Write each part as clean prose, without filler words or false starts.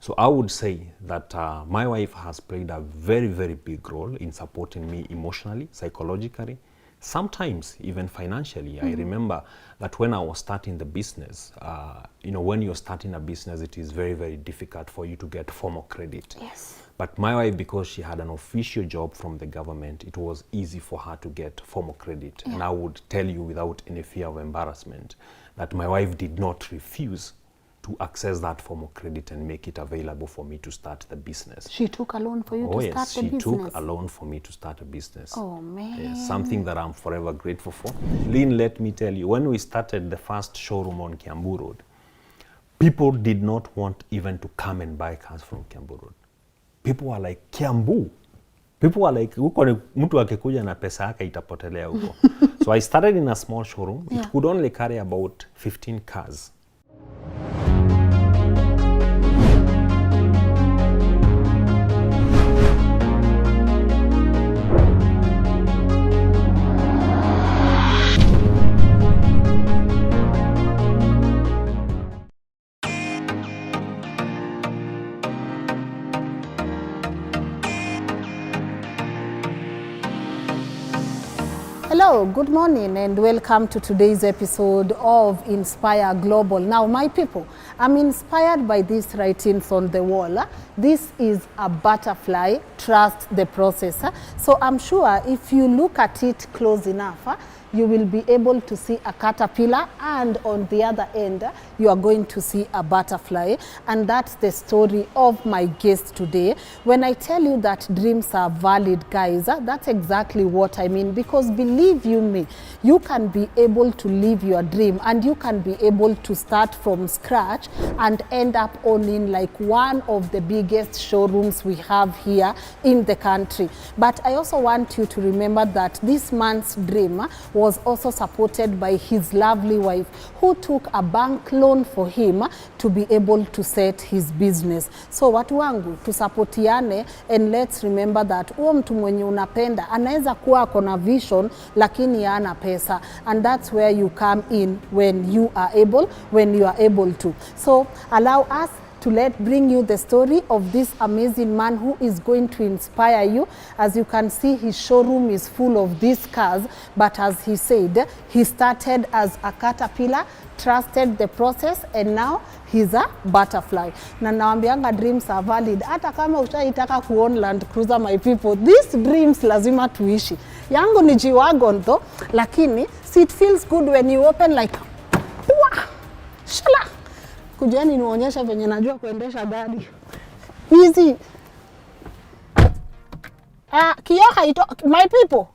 So I would say that my wife has played a very, very big role in supporting me emotionally, psychologically, sometimes even financially. I remember that when I was starting the business, you know, when you're starting a business, it is very, very difficult for you to get formal credit. Yes. But my wife, because she had an official job from the government, it was easy for her to get formal credit. And I would tell you without any fear of embarrassment that my wife did not refuse to access that form of credit and make it available for me to start the business. She took a loan for you to start the business? She took a loan for me to start a business. Oh, man. Yes, something that I'm forever grateful for. Lynn, let me tell you, when we started the first showroom on Kiambu Road, people did not want even to come and buy cars from Kiambu Road. People were like, Kiambu? People were like, huko mtu akikuja na pesa yake itapotelea huko. So I started in a small showroom. It could only carry about 15 cars. Hello, good morning and welcome to today's episode of Inspire Global. Now, my people, I'm inspired by these writings on the wall. This is a butterfly, trust the process. So I'm sure if you look at it close enough, you will be able to see a caterpillar, and on the other end, you are going to see a butterfly. And that's the story of my guest today. When I tell you that dreams are valid, guys, that's exactly what I mean. Because believe you me, you can be able to live your dream and you can be able to start from scratch and end up owning like one of the biggest showrooms we have here in the country. But I also want you to remember that this man's dream was also supported by his lovely wife, who took a bank loan for him to be able to set his business. So watu wangu, tusapotiane, and let's remember that huo mtu mwenye unapenda anaweza kuwa akona vision lakini hana pesa, and that's where you come in when you are able to. So allow us to bring you the story of this amazing man who is going to inspire you. As you can see, his showroom is full of these cars, but as he said, he started as a caterpillar, trusted the process, and now he's a butterfly. Na naambianga dreams are valid. Hata kama utaitaka kuown Land Cruiser, my people, these dreams lazima tuishi. Yangu ni G-Wagon though, lakini it feels good when you open like, shala. Kujeni nionyesha venye najua kuendesha gari. Easy. Kioo haito, my people.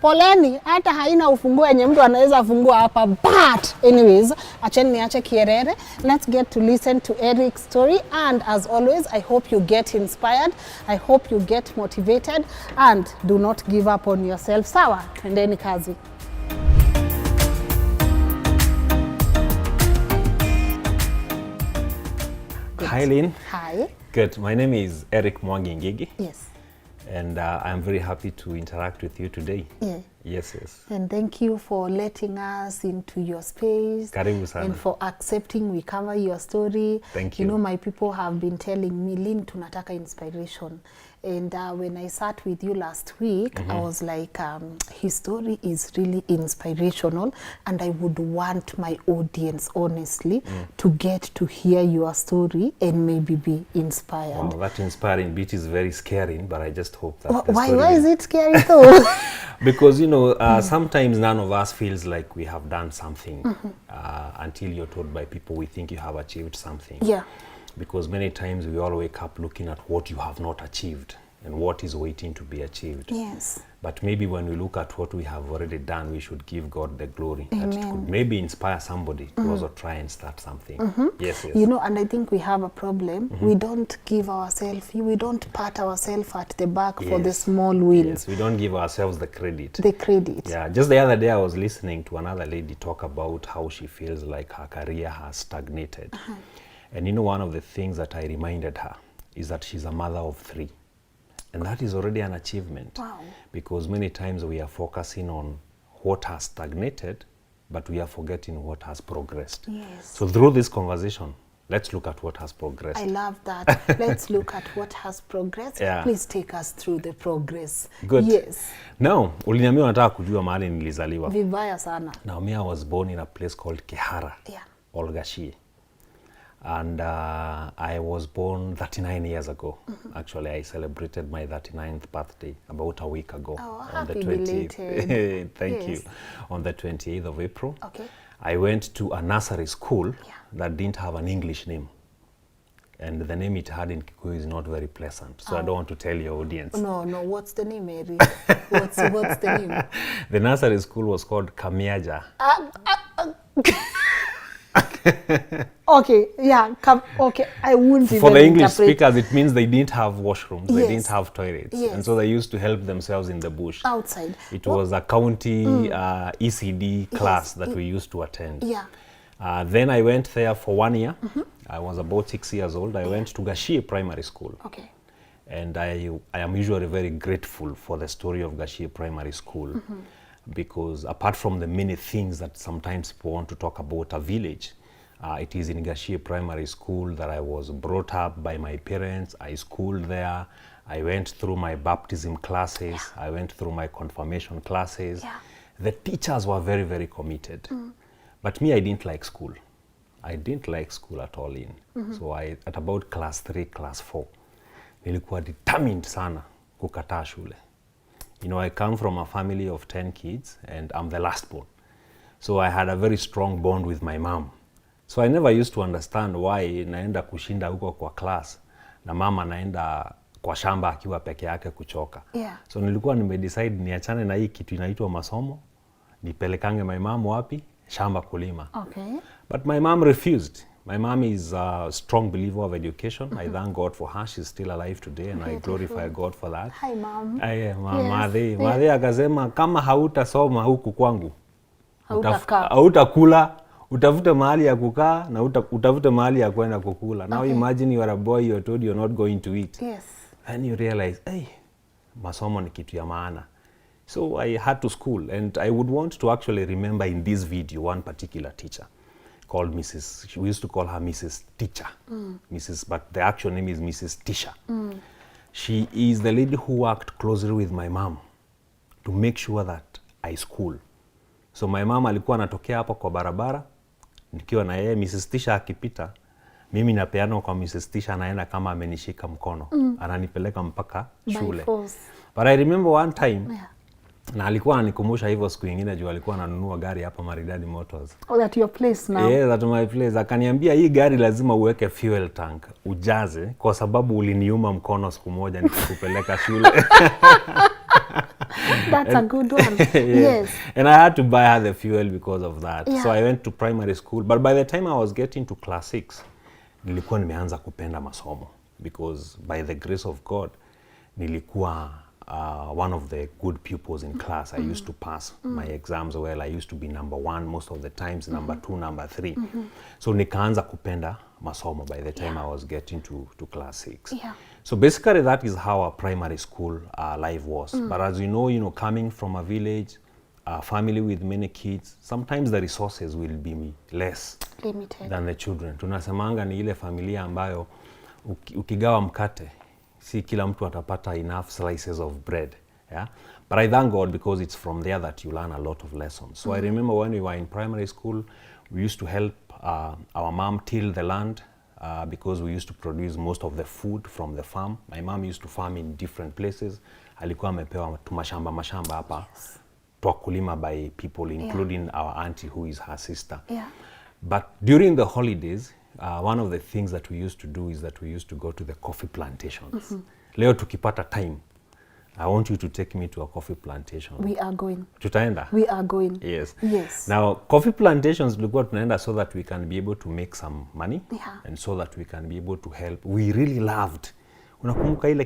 Poleni, hata haina ufunguo yenye mtu anaweza fungua hapa. But anyways, acheni niache kierere. Let's get to listen to Eric's story, and as always, I hope you get inspired. I hope you get motivated, and do not give up on yourself. Sawa, twendeni kazi. Hi, Lynn. Hi. Good. My name is Eric Mwangi. Yes. And I'm very happy to interact with you today. Yeah. Yes, yes. And thank you for letting us into your space. Karibu sana. And for accepting we cover your story. Thank you. You know, my people have been telling me, Lynn, tunataka inspiration. And when I sat with you last week, I was like, his story is really inspirational, and I would want my audience, honestly, to get to hear your story and maybe be inspired. Wow, that inspiring bit is very scary, but I just hope that Why is it scary though? Because, you know, sometimes none of us feels like we have done something until you're told by people we think you have achieved something. Yeah. Because many times we all wake up looking at what you have not achieved and what is waiting to be achieved. Yes. But maybe when we look at what we have already done, we should give God the glory. Amen. That it could maybe inspire somebody to also try and start something. Yes, yes. You know, and I think we have a problem. We don't give ourselves, we don't pat ourselves at the back for the small wins. Yes, we don't give ourselves the credit. The credit. Yeah, just the other day I was listening to another lady talk about how she feels like her career has stagnated. And you know, one of the things that I reminded her is that she's a mother of 3. And that is already an achievement. Wow. Because many times we are focusing on what has stagnated, but we are forgetting what has progressed. Yes. So through this conversation, let's look at what has progressed. I love that. Let's look at what has progressed. Yeah. Please take us through the progress. Good. Yes. Now, uliniambia unataka kujua mahali nilizaliwa. Vibaya sana. Now, me, I was born in a place called Kihara, Yeah. Olgashi. And I was born 39 years ago. Actually, I celebrated my 39th birthday about a week ago. Oh, on the happy 20th. belated. Thank Yes. you. On the 28th of April. Okay. I went to a nursery school Yeah. that didn't have an English name. And the name it had in Kikuyu is not very pleasant. So I don't want to tell your audience. No, what's the name, Mary? What's the name? The nursery school was called Kamiaja. Okay, yeah, okay. I wouldn't For even the English interpret. speakers, it means they didn't have washrooms, they Yes. didn't have toilets. Yes. And so they used to help themselves in the bush. Outside. It was a county ECD class that we used to attend. Yeah. Then I went there for 1 year. I was about 6 years old. I went to Gashie Primary School. Okay. And I am usually very grateful for the story of Gashie Primary School because apart from the many things that sometimes people want to talk about a village, it is in Gashie Primary School that I was brought up by my parents. I schooled there. I went through my baptism classes. I went through my confirmation classes. Yeah. The teachers were very, very committed. But me, I didn't like school. I didn't like school at all in. So at about class 3, class 4, nilikuwa determined sana kukataa shule. You know, I come from a family of 10 kids and I'm the last born. So I had a very strong bond with my mom. So I never used to understand why naenda kushinda huko kwa class na mama naenda kwa shamba akiwa peke yake kuchoka. Yeah. So nilikuwa nimedecide niachane na hii kitu inaitwa masomo, nipelekange my mom wapi? Shamba kulima. Okay. But my mom refused. My mom is a strong believer of education. I thank God for her. She's still alive today and I glorify God for that. Hi, Mom. Madhe akasema kama hautasoma huku kwangu, Hautakaa. hautakula, utafute mahali ya kukaa na utafute mahali ya kwenda kukula. Now imagine you are a boy, you're told you're not going to eat. Yes. Then you realize, hey, masomo ni kitu ya maana. So I had to school and I would want to actually remember in this video one particular teacher called Mrs. We used to call her Mrs. Teacher. Mrs. But the actual name is Mrs. Tisha. She is the lady who worked closely with my mom to make sure that I school. So my mom alikuwa anatokea hapo kwa barabara, nikiwa na yeye Mrs. Tisha akipita, mimi napeana kwa Mrs. Tisha naenda kama amenishika mkono. Ananipeleka mpaka shule. By force. But I remember one time, Yeah. na alikuwa ananikumbusha hivyo siku nyingine juu alikuwa ananunua gari hapa Maridady Motors. Oh, that your place now. Yes, at my place. Akaniambia hii gari lazima uweke fuel tank, ujaze kwa sababu uliniuma mkono siku moja nikikupeleka shule. That's a good one. Yes. And I had to buy her the fuel because of that. Yeah. So I went to primary school. But by the time I was getting to class 6, nilikuwa nimeanza kupenda masomo. Because by the grace of God, nilikuwa one of the good pupils in class. I used to pass my exams well. I used to be number 1 most of the times, number 2, number 3. So nikaanza kupenda masomo by the time I was getting to class 6. Yeah. So basically that is how our primary school life was. But as you know, coming from a village, a family with many kids, sometimes the resources will be less Limited. than the children. Tunasemanga ni ile familia ambayo ukigawa mkate, si kila mtu atapata enough slices of bread. Yeah? But I thank God because it's from there that you learn a lot of lessons. So I remember when we were in primary school, we used to help our mom till the land because we used to produce most of the food from the farm. My mom used to farm in different places. Alikuwa amepewa mashamba hapa. Yes. Twa kulima by people, including our auntie who is her sister. Yeah. But during the holidays, one of the things that we used to do is that we used to go to the coffee plantations. Leo tukipata time, I want you to take me to a coffee plantation. We are going. Tutaenda? We are going. Yes. Yes. Now, coffee plantations tulikuwa tunaenda so that we can be able to make some money. Yeah. And so that we can be able to help. We really loved. Unakumbuka ile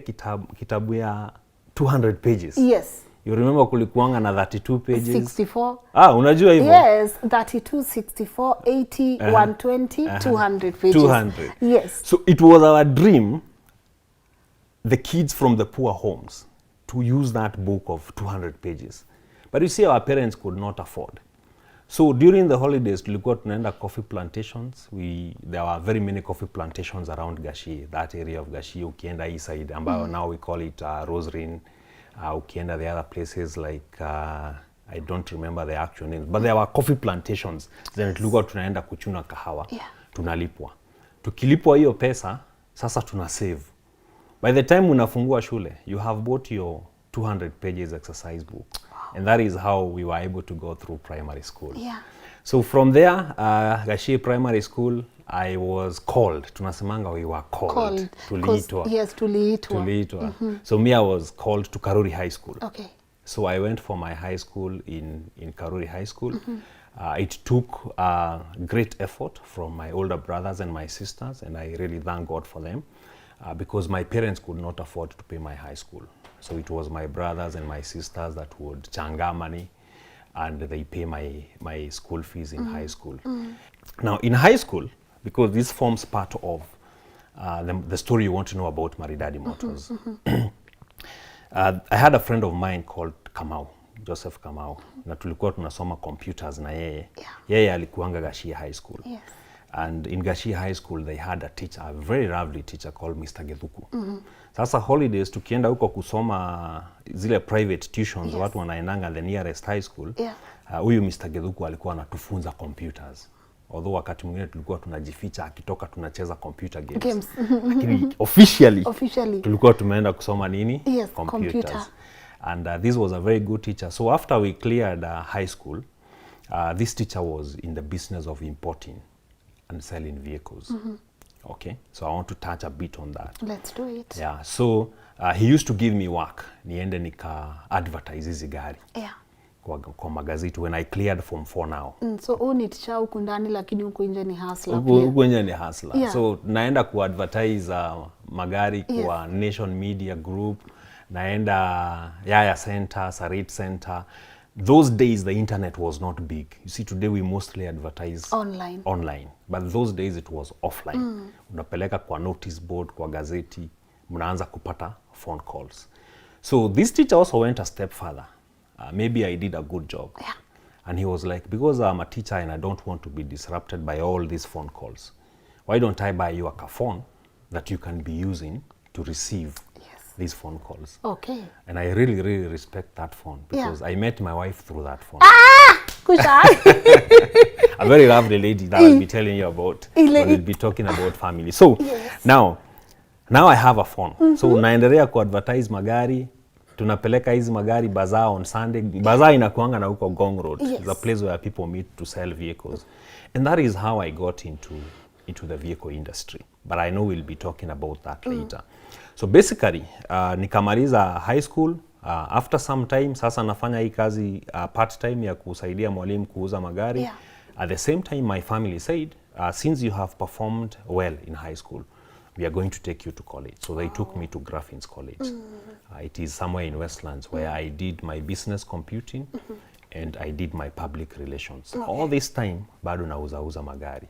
kitabu ya 200 pages? Yes. You remember kulikuanga na 32 pages? 64. Unajua hivyo? Yes, 32, 64, 80, 120, 200 pages. 200. Yes. So it was our dream, the kids from the poor homes, to use that book of 200 pages. But you see, our parents could not afford. So during the holidays tulikuwa tunaenda coffee plantations. There were very many coffee plantations around Gashie, that area of Gashie. Ukienda east side ambayo now we call it Roserin. Ukienda the other places like I don't remember the actual names, but there were coffee plantations. Then tulikuwa tunaenda kuchuna kahawa. Tunalipwa. Tukilipwa hiyo pesa, sasa tuna save. By the time unafungua shule, you have bought your 200 pages exercise book. And that is how we were able to go through primary school. So from there, Gashie Primary School, I was called. Tunasemanga we were called. Tuliitwa. Yes, tuliitwa. So me, I was called to Karuri High School. Okay. So I went for my high school in Karuri High School. It took great effort from my older brothers and my sisters, and I really thank God for them because my parents could not afford to pay my high school. So it was my brothers and my sisters that would changa money and they pay my school fees in high school. Now in high school, because this forms part of the story you want to know about Maridady Motors, I had a friend of mine called Kamau, Joseph Kamau, na tulikuwa tunasoma computers na yeye. Yeye alikuanga Gashie High School. And in Gashie High School they had a teacher, a very lovely teacher called Mr. Gethuku. Sasa holidays tukienda huko kusoma zile private tuitions, watu wanaendanga the nearest high school. Huyu Mr. Gethuku alikuwa anatufunza computers. Although wakati mwingine tulikuwa tunajificha, akitoka tunacheza computer games. Lakini officially tulikuwa tumeenda kusoma nini? Computers. And this was a very good teacher. So after we cleared high school, this teacher was in the business of importing and selling vehicles. Okay, so I want to touch a bit on that. Let's do it. Yeah, so he used to give me work. Niende nika advertise hizi gari. Kwa magazeti when I cleared Form 4 now. So ni teacher huku ndani lakini huku nje ni hustler. Huku nje ni hustler. So naenda ku advertise magari kwa Nation Media Group, naenda Yaya Center, Sarit Center. Those days the internet was not big. You see, today we mostly advertise online. But those days it was offline. Unapeleka kwa notice board, kwa gazeti, mnaanza kupata phone calls. So this teacher also went a step further. Maybe I did a good job. And he was like, because I'm a teacher and I don't want to be disrupted by all these phone calls, why don't I buy you a phone that you can be using to receive these phone calls? Okay. And I really, really respect that phone because I met my wife through that phone. A very lovely lady that I'll be telling you about when we'll be talking about family. So now I have a phone. So naendelea ku advertise magari, tunapeleka hizi magari bazaar on Sunday. Bazaar inakuanga na huko Gong Road. It's a place where people meet to sell vehicles. And that is how I got into the vehicle industry. But I know we'll be talking about that later. So basically, nikamaliza high school. After some time, sasa nafanya hii kazi part-time ya kusaidia mwalimu kuuza magari. At the same time, my family said, since you have performed well in high school, we are going to take you to college. So they took me to Graffin's College. It is somewhere in Westlands where I did my business computing and I did my public relations. All this time, bado nauza magari.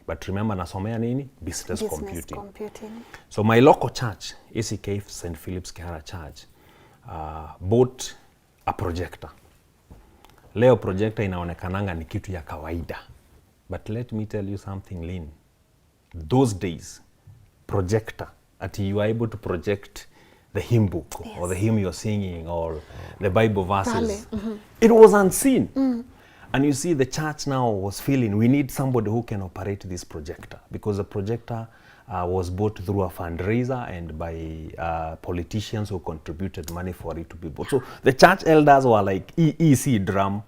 But remember, nasomea nini? Business computing. So my local church, ACK St. Philip's Kihara Church, bought a projector. Leo projector inaonekananga ni kitu ya kawaida. But let me tell you something, Lynn. Those days, projector, that you are able to project the hymn book or the hymn you're singing or the Bible verses. It was unseen. And you see, the church now was feeling we need somebody who can operate this projector because the projector was bought through a fundraiser and by politicians who contributed money for it to be bought. So the church elders were like, EEC drum.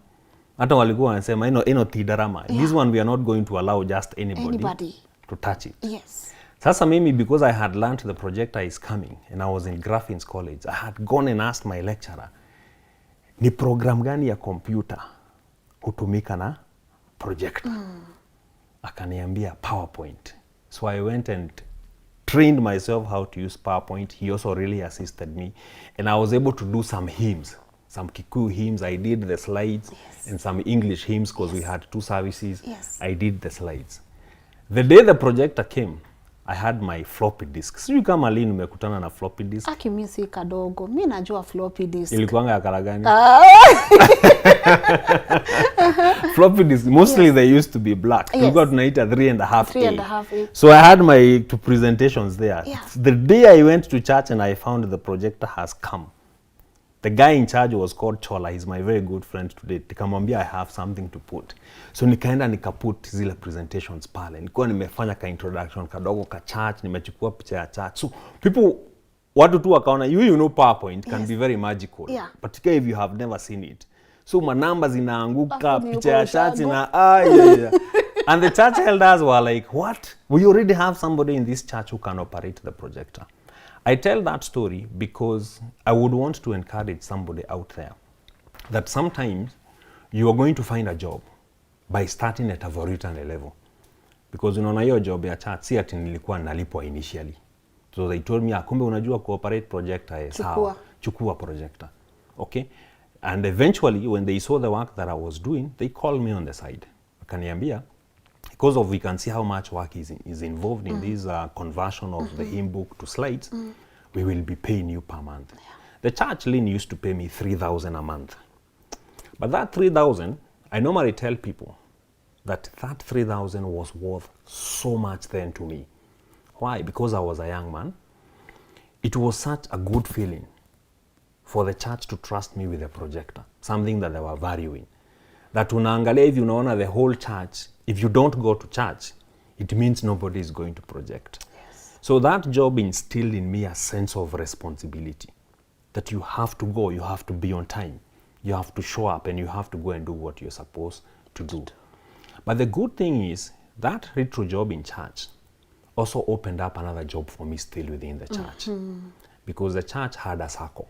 Hata walikuwa wanasema ino tidarama. This one we are not going to allow just anybody to touch it. Sasa mimi, because I had learned the projector is coming and I was in Graffin's College, I had gone and asked my lecturer, ni program gani ya computer hutumika na projector? Akaniambia PowerPoint. So I went and trained myself how to use PowerPoint. He also really assisted me. And I was able to do some hymns, some Kikuyu hymns. I did the slides and some English hymns because we had 2 services. I did the slides. The day the projector came, I had my floppy disk. Sijui kama Lynn umekutana na floppy disk. Aki mimi si kadogo. Mimi najua floppy disk. Ilikuanga ya kala gani? Floppy disk, mostly they used to be black. Yes. Tulikuwa tunaita 3.5 3.5. So I had my 2 presentations there. Yeah. The day I went to church and I found the projector has come. The guy in charge was called Chola. He's my very good friend today. Nikamwambia I have something to put. So nikaenda nikaput zile presentations pale. Nilikuwa nimefanya ka introduction kadogo ka church, nimechukua picha ya church. So people, watu tu wakaona, you know PowerPoint can be very magical. Yeah. Particularly if you have never seen it. So manamba zinaanguka, Ni picha ya church shago. yeah. And the church elders were like, what? We already have somebody in this church who can operate the projector. I tell that story because I would want to encourage somebody out there that sometimes you are going to find a job by starting at a very little level. Because unaona hiyo job ya chat si ati nilikuwa nalipwa initially. So they told me, kumbe unajua cooperate projector, sawa. Chukua projector. Okay? And eventually when they saw the work that I was doing, they called me on the side. Wakaniambia, because of we can see how much work is involved in this conversion of the hymn book to slides, we will be paying you per month. Yeah. The church, Lynn, used to pay me 3,000 a month. But that 3,000, I normally tell people that 3,000 was worth so much then to me. Why? Because I was a young man. It was such a good feeling for the church to trust me with a projector, something that they were valuing. That unaangalia if unaona the whole church, if you don't go to church, it means nobody is going to project. Yes. So that job instilled in me a sense of responsibility. That you have to go, you have to be on time, you have to show up, and you have to go and do what you're supposed to do. But the good thing is, that retro job in church also opened up another job for me still within the church. Because the church had a circle.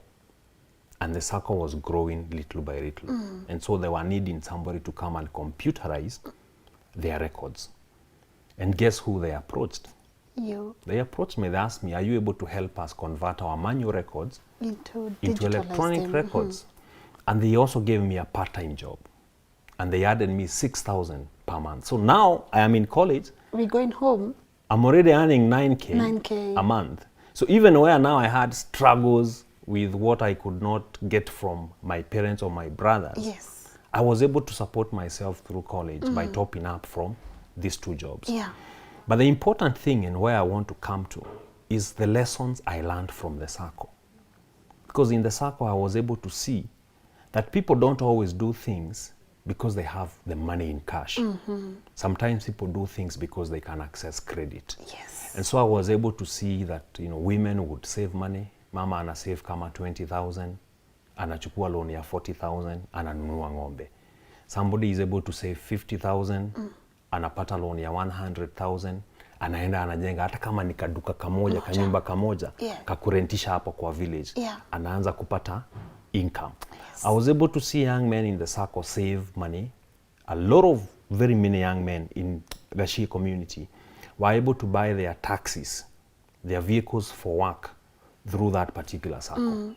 And the circle was growing little by little. And so they were needing somebody to come and computerize their records. And guess who they approached? You. They approached me, they asked me, are you able to help us convert our manual records into electronic records? And they also gave me a part-time job. And they added me 6,000 per month. So now I am in college. We're going home. I'm already earning 9K a month. So even where now I had struggles with what I could not get from my parents or my brothers, yes, I was able to support myself through college by topping up from these 2 jobs. Yeah. But the important thing and where I want to come to is the lessons I learned from the circle. Because in the circle I was able to see that people don't always do things because they have the money in cash. Sometimes people do things because they can access credit. Yes. And so I was able to see that, you know, women would save money. Mama ana save kama 20,000, anachukua loan ya 40,000, ananunua ng'ombe. Somebody is able to save 50,000, anapata loan ya 100,000, anaenda anajenga hata kama ni kaduka kamoja, kanyumba kamoja, kakurentisha hapo kwa village. Anaanza kupata income. Yes. I was able to see young men in the circle save money. A lot of very many young men in the Shia community were able to buy their taxis, their vehicles for work, through that particular circle.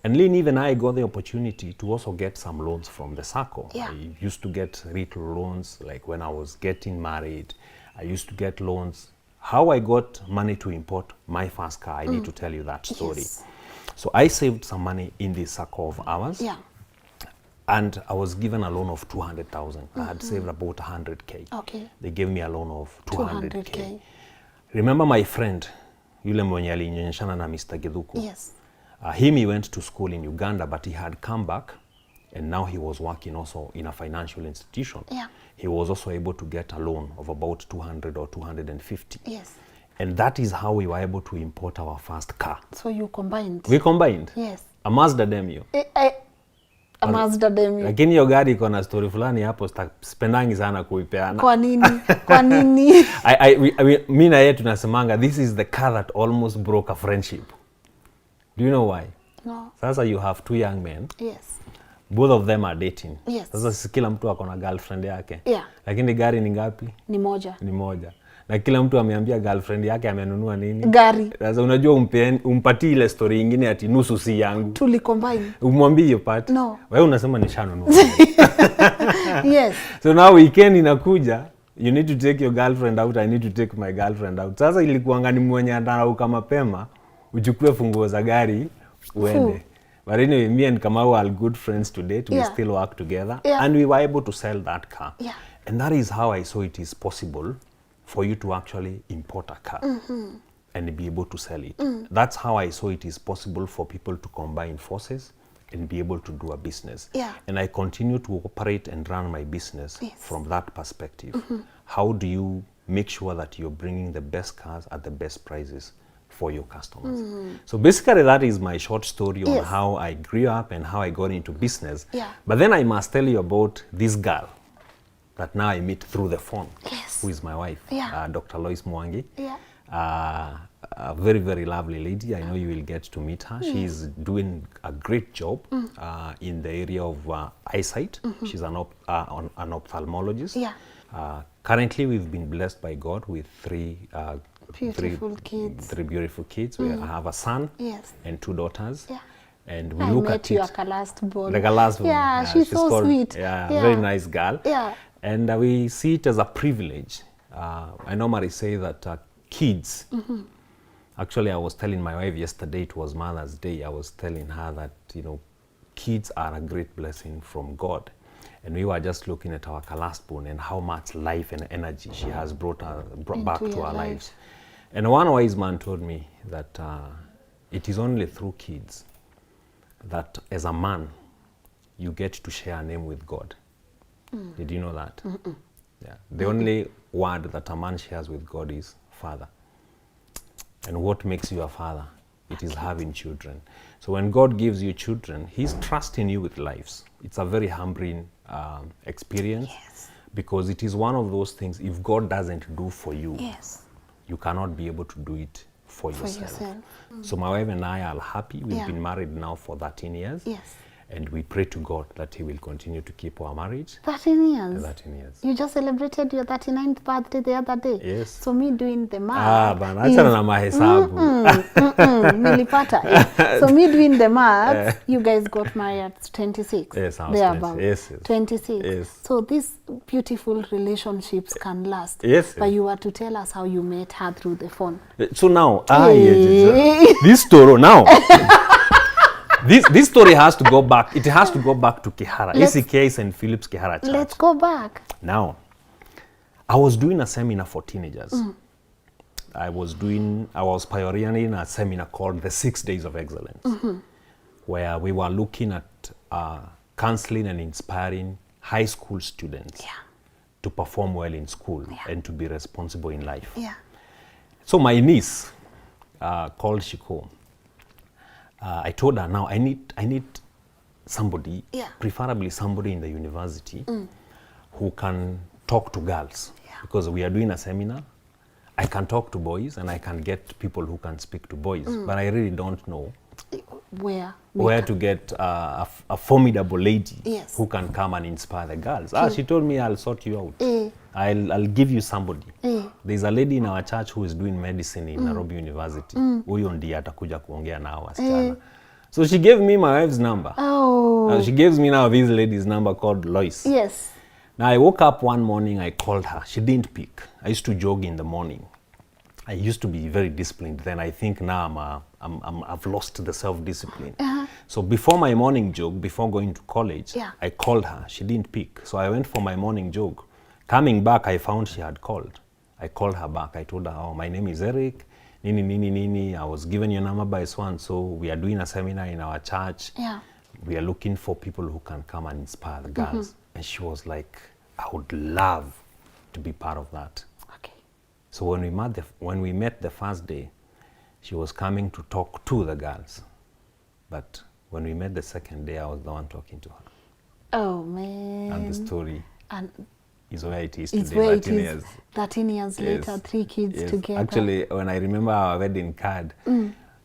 And Lynn, even I got the opportunity to also get some loans from the circle. Yeah. I used to get retail loans, like when I was getting married. I used to get loans. How I got money to import my first car, I need to tell you that story. Yes. So I saved some money in this circle of ours. Yeah. And I was given a loan of 200,000. I had saved about 100K. Okay. They gave me a loan of 200K. 200K. Remember my friend, yule mwenye alinyonyeshana na Mr. Githuku. Yes. He went to school in Uganda, but he had come back, and now he was working also in a financial institution. Yeah. He was also able to get a loan of about 200 or 250. Yes. And that is how we were able to import our first car. So you combined? We combined. Yes. A Mazda Demio. A Mazda Demio. Lakini hiyo gari iko na story fulani hapo, spendangi sana kuipeana. Kwa nini? Kwa nini? Mimi na yeye tunasemanga, this is the car that almost broke a friendship. Do you know why? No. Sasa you have 2 young men. Yes. Both of them are dating. Yes. Sasa kila mtu ako na girlfriend yake. Yeah. Lakini gari ni ngapi? Ni moja. Ni moja. Na kila mtu ameambia girlfriend yake amenunua nini? Gari. Sasa unajua umpatie ile story nyingine ati nusu si yangu. Tulicombine. Umwambie hiyo part. No. Wewe unasema nishanunua. Yes. So now weekend inakuja, You need to take your girlfriend out, I need to take my girlfriend out. Sasa ilikuanga ni mwenye anarauka mapema, uchukue funguo za gari, uende. But anyway, me and Kamau are good friends today. We still work together. And we were able to sell that car. And that is how I saw it is possible for you to actually import a car and be able to sell it. That's how I saw it is possible for people to combine forces and be able to do a business. And I continue to operate and run my business from that perspective. How do you make sure that you're bringing the best cars at the best prices for your customers? So basically that is my short story on how I grew up and how I got into business. But then I must tell you about this girl that now I meet through the phone, who is my wife, Dr. Lois Mwangi. A very, very lovely lady. I know you will get to meet her. She's doing a great job in the area of eyesight. She's an ophthalmologist. Currently, we've been blessed by God with three beautiful kids. We have a son and 2 daughters. And we look at it. Like a last born. Like a last born. Yeah, she's so called, sweet. Very nice girl. And we see it as a privilege. I normally say that kids, actually I was telling my wife yesterday, it was Mother's Day, I was telling her that, you know, kids are a great blessing from God. And we were just looking at our Kalasbon and how much life and energy she has brought back to our lives. And one wise man told me that it is only through kids that as a man, you get to share a name with God. Did you know that? Yeah. The only word that a man shares with God is Father. And what makes you a father? It is having children. So when God gives you children, He's trusting you with lives. It's a very humbling experience because it is one of those things, if God doesn't do for you, you cannot be able to do it for yourself. So my wife and I are happy. We've been married now for 13 years. And we pray to God that He will continue to keep our marriage. 13 years? 13 years. You just celebrated your 39th birthday the other day. Yes. So me doing the math. Achana na mahesabu. Nilipata. So me doing the math, you guys got married at 26. Yes, I was 20. Yes. 26. Yes. So these beautiful relationships can last. Yes. But you were to tell us how you met her through the phone. So now, this story now. This story has to go back. It has to go back to Kihara, ACK and Phillips Kihara Church. Let's go back. Now, I was doing a seminar for teenagers. I was pioneering a seminar called the 6 Days of Excellence, where we were looking at counseling and inspiring high school students to perform well in school and to be responsible in life. So my niece, called Shiko, I told her, now I need somebody, preferably somebody in the university, who can talk to girls. Because we are doing a seminar. I can talk to boys and I can get people who can speak to boys. But I really don't know where to get a formidable lady who can come and inspire the girls. She told me, I'll sort you out. I'll give you somebody. There's a lady in our church who is doing medicine in Nairobi University. Huyo ndiye atakuja kuongea na hawa wasichana. So she gave me my wife's number. She gives me now this lady's number called Lois. Now I woke up one morning, I called her. She didn't pick. I used to jog in the morning. I used to be very disciplined. Then I think now I've lost the self-discipline. So before my morning jog, before going to college, I called her. She didn't pick. So I went for my morning jog. Coming back, I found she had called. I called her back. I told her, oh, my name is Eric. Nini. I was given your number by so-and-so. So we are doing a seminar in our church. We are looking for people who can come and inspire the girls. And she was like, I would love to be part of that. So when we met the first day, she was coming to talk to the girls. But when we met the second day, I was the one talking to her. Oh, man. And the story is where it is it's today. where 13 years. 13 years later, 3 kids together. Actually, when I remember our wedding card,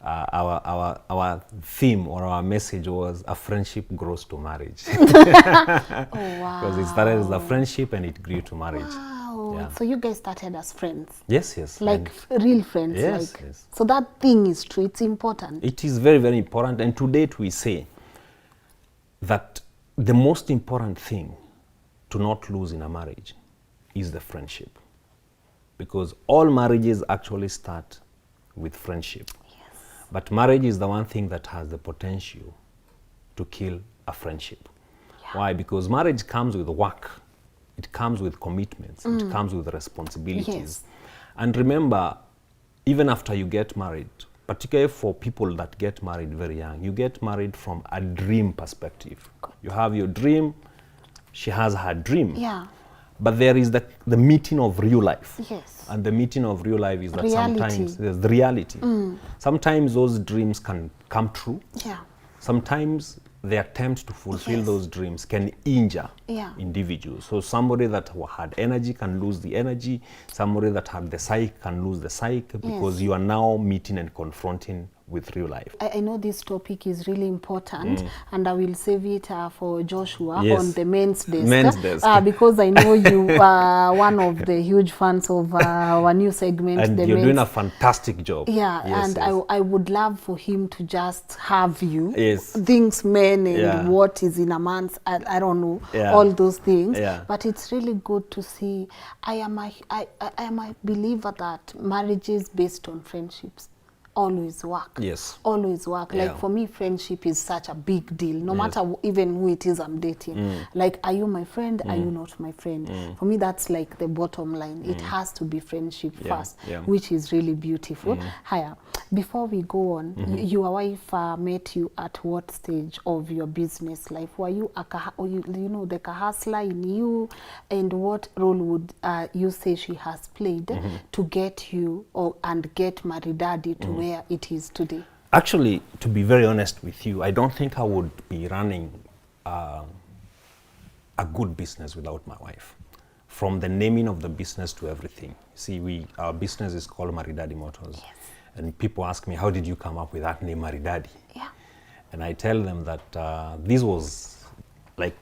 our theme or our message was a friendship grows to marriage. Because it started as a friendship and it grew to marriage. So you guys started as friends? Yes. Like real friends? Yes. So that thing is true, it's important. It is very, very important. And to date we say that the most important thing to not lose in a marriage is the friendship. Because all marriages actually start with friendship. Yes. But marriage is the one thing that has the potential to kill a friendship. Yeah. Why? Because marriage comes with work. It comes with commitments. It comes with responsibilities. Yes. And remember, even after you get married, particularly for people that get married very young, you get married from a dream perspective. You have your dream, she has her dream. Yeah. But there is the meeting of real life. Yes. And the meeting of real life is that Reality. sometimes there's the reality. Sometimes those dreams can come true. Yeah. Sometimes the attempt to fulfill those dreams can injure individuals. So somebody that had energy can lose the energy. Somebody that had the psyche can lose the psyche because you are now meeting and confronting with real life. I know this topic is really important, and I will save it for Joshua on the men's desk. Men's desk. Because I know you are one of the huge fans of our new segment. And you're doing a fantastic job. Yeah, and I would love for him to just have you. Yes. Things men and what is in a man's, I don't know, all those things. Yeah. But it's really good to see. I am a believer that marriages based on friendships always work. Yes. Always work. Like for me, friendship is such a big deal. No matter even who it is I'm dating. Like, are you my friend? Are you not my friend? For me, that's like the bottom line. It has to be friendship first, which is really beautiful. Higher. Before we go on, your wife met you at what stage of your business life? Were you the hustler in you? And what role would you say she has played to get you and get Maridady to where it is today? Actually, to be very honest with you, I don't think I would be running a good business without my wife. From the naming of the business to everything. See, our business is called Maridady Motors. Yes. And people ask me, how did you come up with that name, Maridady? Yeah. And I tell them that this was like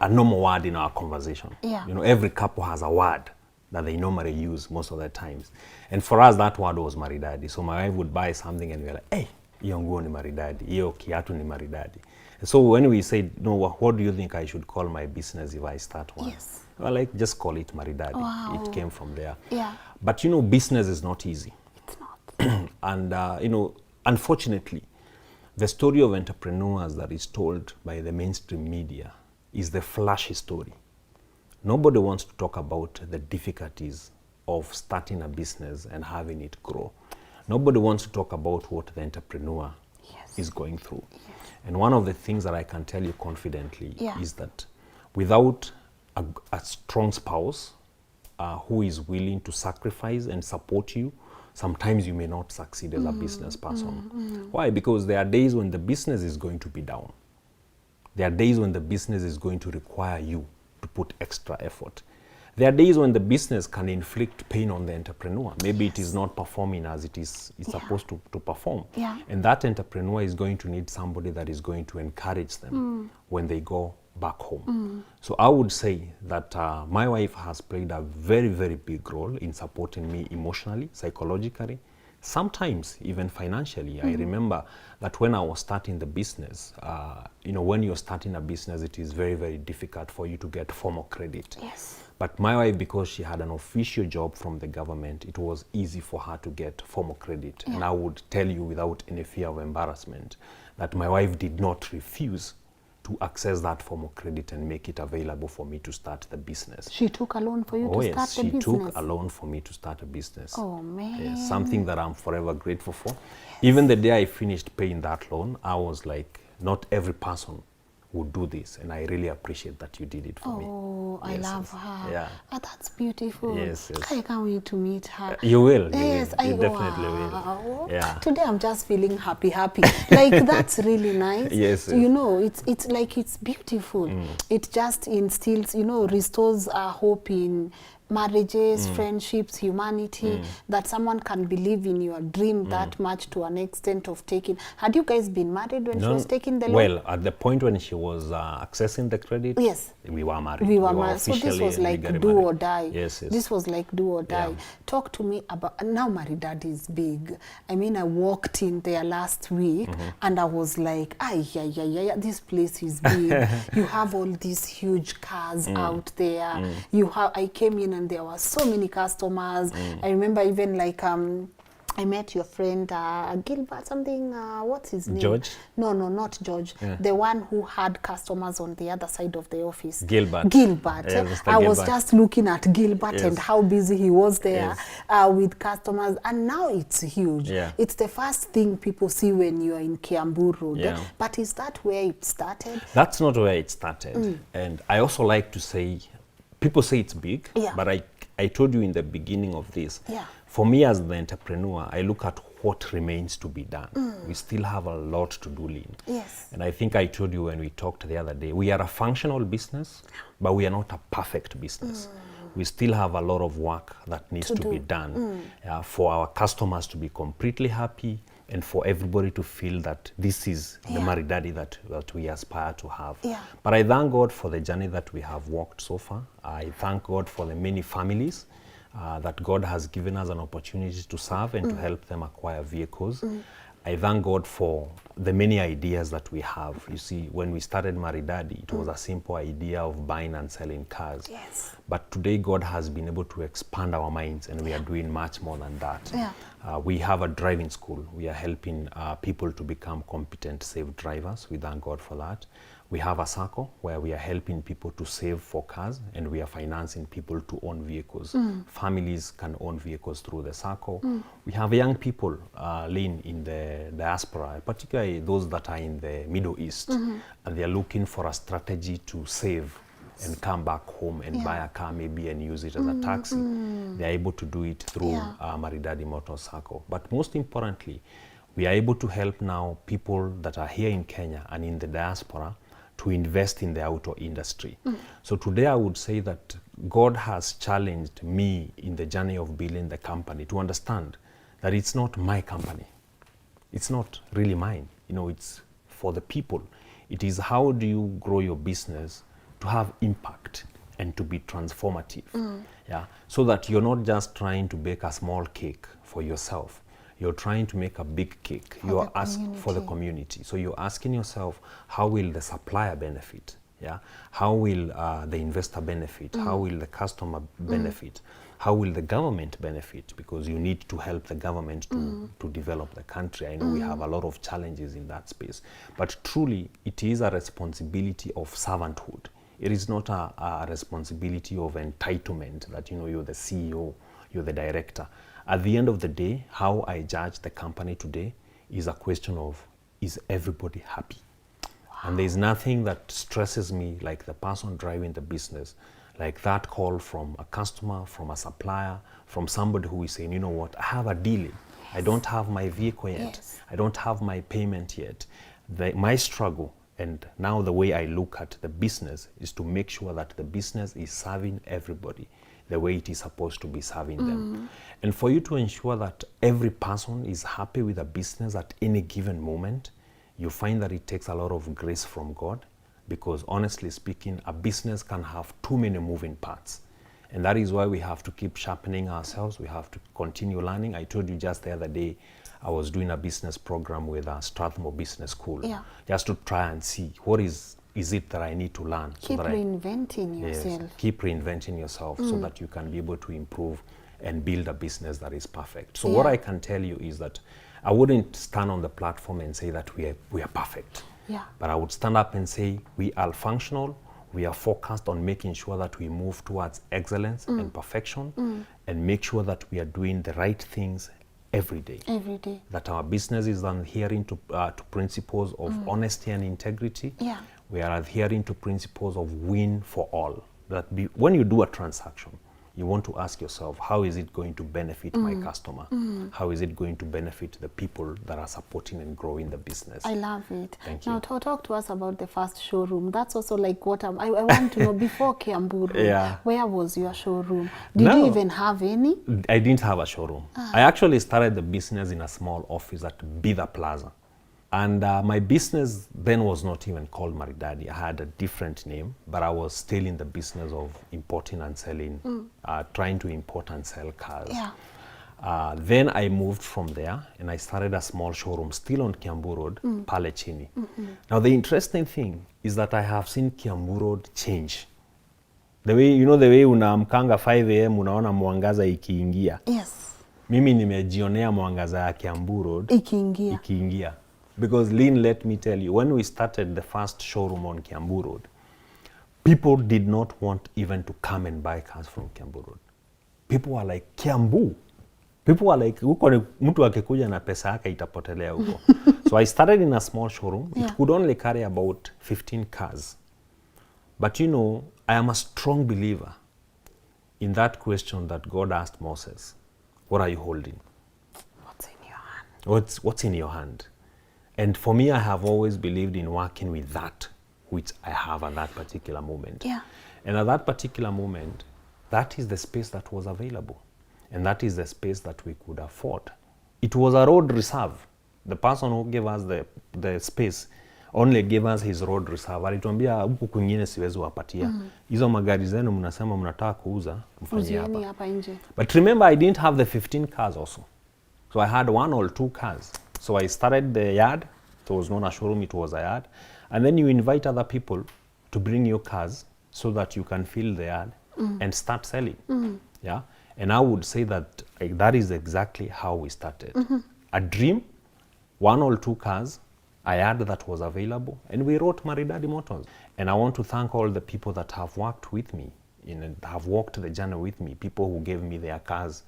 a normal word in our conversation. Yeah. You know, every couple has a word that they normally use most of the times. And for us, that word was Maridady. So my wife would buy something and we're like, hey, iyo nguo ni Maridady, iyo kiatu ni Maridady. And so when we said, no, what do you think I should call my business if I start one? Yes. Well, like, just call it Maridady. Wow. It came from there. Yeah. But you know, business is not easy. It's not. And you know, unfortunately, the story of entrepreneurs that is told by the mainstream media is the flashy story. Nobody wants to talk about the difficulties of starting a business and having it grow. Nobody wants to talk about what the entrepreneur is going through. Yes. And one of the things that I can tell you confidently is that without a strong spouse who is willing to sacrifice and support you, sometimes you may not succeed as a business person. Why? Because there are days when the business is going to be down. There are days when the business is going to require you to put extra effort. There are days when the business can inflict pain on the entrepreneur. Maybe it is not performing as it is supposed to perform. Yeah. And that entrepreneur is going to need somebody that is going to encourage them when they go back home. So I would say that my wife has played a very, very big role in supporting me emotionally, psychologically, sometimes even financially. I remember that when I was starting the business, you know, when you're starting a business, it is very, very difficult for you to get formal credit. Yes. But my wife, because she had an official job from the government, it was easy for her to get formal credit. And I would tell you without any fear of embarrassment that my wife did not refuse to access that formal credit and make it available for me to start the business. She took a loan for you to start the business? She took a loan for me to start a business. Oh, man. Yes, something that I'm forever grateful for. Even the day I finished paying that loan, I was like, not every person would do this, and I really appreciate that you did it for me. Oh, I love her. Yeah. Oh, that's beautiful. Yes, yes. I can't wait to meet her. You will. Yes, you definitely will. Yeah. Today I'm just feeling happy. Like, that's really nice. Yes. You know, it's like, it's beautiful. It just instills, you know, restores hope in marriages, friendships, humanity, that someone can believe in your dream that much to an extent of taking. Had you guys been married when she was taking the loan? Well, at the point when she was accessing the credit, yes, we were married. We were married. So this was like do or die. Yes, yes. This was like do or die. Talk to me about, now Maridady is big. I mean, I walked in there last week and I was like, this place is big. You have all these huge cars out there. I came in and there were so many customers. I remember even like I met your friend Gilbert something, what's his name? George? No, not George. Yeah. The one who had customers on the other side of the office. Gilbert. Gilbert. Yeah, Mr. I was Gilbert. just looking at Gilbert Yes. and how busy he was there Yes. with customers. And now it's huge. Yeah. It's the first thing people see when you're in Kiambu Road. Yeah. But is that where it started? That's not where it started. And I also like to say, people say it's big, Yeah. but I told you in the beginning of this, Yeah. for me as the entrepreneur, I look at what remains to be done. We still have a lot to do, Lynn. Yes. And I think I told you when we talked the other day, we are a functional business, but we are not a perfect business. We still have a lot of work that needs to be done for our customers to be completely happy and for everybody to feel that this is the Maridady that we aspire to have. Yeah. But I thank God for the journey that we have walked so far. I thank God for the many families that God has given us an opportunity to serve and to help them acquire vehicles. I thank God for the many ideas that we have. You see, when we started Maridady, it was a simple idea of buying and selling cars. Yes. But today God has been able to expand our minds and we are doing much more than that. Yeah. We have a driving school. We are helping people to become competent, safe drivers. We thank God for that. We have a circle where we are helping people to save for cars and we are financing people to own vehicles. Families can own vehicles through the circle. We have young people, Lynn, in the diaspora, particularly those that are in the Middle East, and they are looking for a strategy to save and come back home and buy a car maybe and use it as a taxi. They are able to do it through Maridady Motorcycle. But most importantly, we are able to help now people that are here in Kenya and in the diaspora to invest in the auto industry. So today I would say that God has challenged me in the journey of building the company to understand that it's not my company. It's not really mine. You know, it's for the people. It is how do you grow your business to have impact and to be transformative. Yeah, so that you're not just trying to bake a small cake for yourself. You're trying to make a big cake. You are asking for the community. So you're asking yourself, how will the supplier benefit? Yeah, how will the investor benefit? How will the customer benefit? How will the government benefit? Because you need to help the government to develop the country. I know we have a lot of challenges in that space, but truly it is a responsibility of servanthood. It is not a responsibility of entitlement that, you know, you're the CEO, you're the director. At the end of the day, how I judge the company today is a question of, is everybody happy? And there's nothing that stresses me like the person driving the business, like that call from a customer, from a supplier, from somebody who is saying, you know what, I have a deal. I don't have my vehicle yet. I don't have my payment yet. My struggle, and now the way I look at the business, is to make sure that the business is serving everybody the way it is supposed to be serving them. And for you to ensure that every person is happy with a business at any given moment, you find that it takes a lot of grace from God, because honestly speaking, a business can have too many moving parts. And that is why we have to keep sharpening ourselves. We have to continue learning. I told you just the other day, I was doing a business program with Strathmore Business School, just to try and see what is it that I need to learn. Keep reinventing yourself. Yes, keep reinventing yourself so that you can be able to improve and build a business that is perfect. So what I can tell you is that I wouldn't stand on the platform and say that we are perfect. But I would stand up and say we are functional, we are focused on making sure that we move towards excellence and perfection, and make sure that we are doing the right things every day. That our business is adhering to principles of honesty and integrity. We are adhering to principles of win for all. When you do a transaction, you want to ask yourself, how is it going to benefit my customer? How is it going to benefit the people that are supporting and growing the business? I love it. Thank now, you. talk to us about the first showroom. That's also like what I want to know. Before Kiambu Road, where was your showroom? Did you even have any? I didn't have a showroom. I actually started the business in a small office at Bidha Plaza. And my business then was not even called Maridady. I had a different name, but I was still in the business of importing and selling, trying to import and sell cars. Then I moved from there and I started a small showroom still on Kiambu Road, Pale Chini. Now the interesting thing is that I have seen Kiambu Road change The way, you know, the way unaamkanga 5 a.m. unaona mwangaza ikiingia. Yes. Mimi nimejionea mwangaza ya Kiambu Road ikiingia. Because Lynn, let me tell you, when we started the first showroom on Kiambu Road, people did not want even to come and buy cars from Kiambu Road. People were like, Kiambu? People were like, huko mtu akikuja na pesa yake itapotelea huko. So I started in a small showroom. It could only carry about 15 cars. But you know, I am a strong believer in that question that God asked Moses. What are you holding? What's in your hand? What's in your hand? And for me, I have always believed in working with that which I have at that particular moment. Yeah. And at that particular moment, that is the space that was available. And that is the space that we could afford. It was a road reserve. The person who gave us the space only gave us his road reserve. Alituambia huku kwingine siwezi wapatia. Hizo magari zenu mnasema mnataka kuuza, mfanyie hapa nje. But remember, I didn't have the 15 cars also. So I had 1 or 2 cars. So I started the yard. It was not a showroom, it was a yard. And then you invite other people to bring your cars so that you can fill the yard and start selling. Yeah. And I would say that that is exactly how we started. A dream, 1 or 2 cars, a yard that was available, and we wrote Maridady Motors. And I want to thank all the people that have worked with me, have walked the journey with me, people who gave me their cars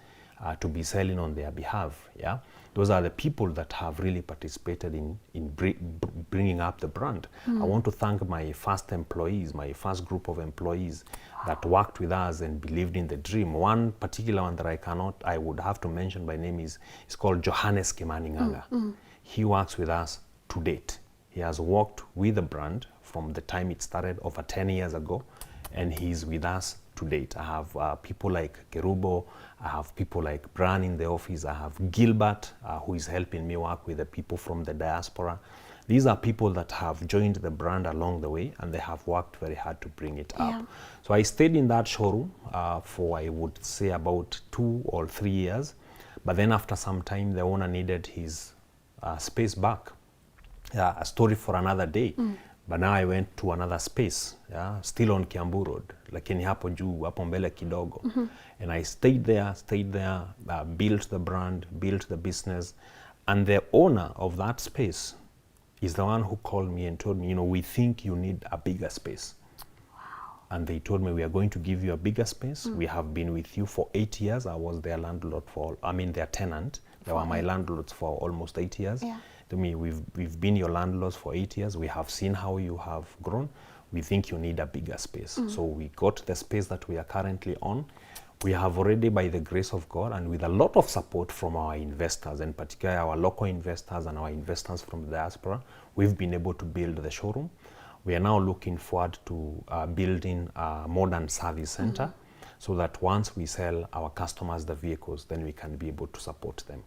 to be selling on their behalf. Yeah, those are the people that have really participated in bringing up the brand. I want to thank my first employees, my first group of employees that worked with us and believed in the dream. One particular one that I would have to mention by name is called Johannes Kimaninganga. He works with us to date. He has worked with the brand from the time it started over 10 years ago, and he's with us to date. I have people like Kerubo, I have people like Bran in the office, I have Gilbert who is helping me work with the people from the diaspora. These are people that have joined the brand along the way, and they have worked very hard to bring it up. So I stayed in that showroom for, I would say, about 2 or 3 years. But then after some time, the owner needed his space back. A story for another day. But now I went to another space, still on Kiambu Road, lakini hapo juu, hapo mbele kidogo. And I stayed there, built the brand, built the business. And the owner of that space is the one who called me and told me, you know, we think you need a bigger space. And they told me, we are going to give you a bigger space. We have been with you for 8 years. I was their landlord their tenant. They were my landlords for almost 8 years. To me, we've been your landlords for 8 years. We have seen how you have grown. We think you need a bigger space. So we got the space that we are currently on. We have already, by the grace of God, and with a lot of support from our investors, and particularly our local investors and our investors from the diaspora, we've been able to build the showroom. We are now looking forward to building a modern service center so that once we sell our customers the vehicles, then we can be able to support them.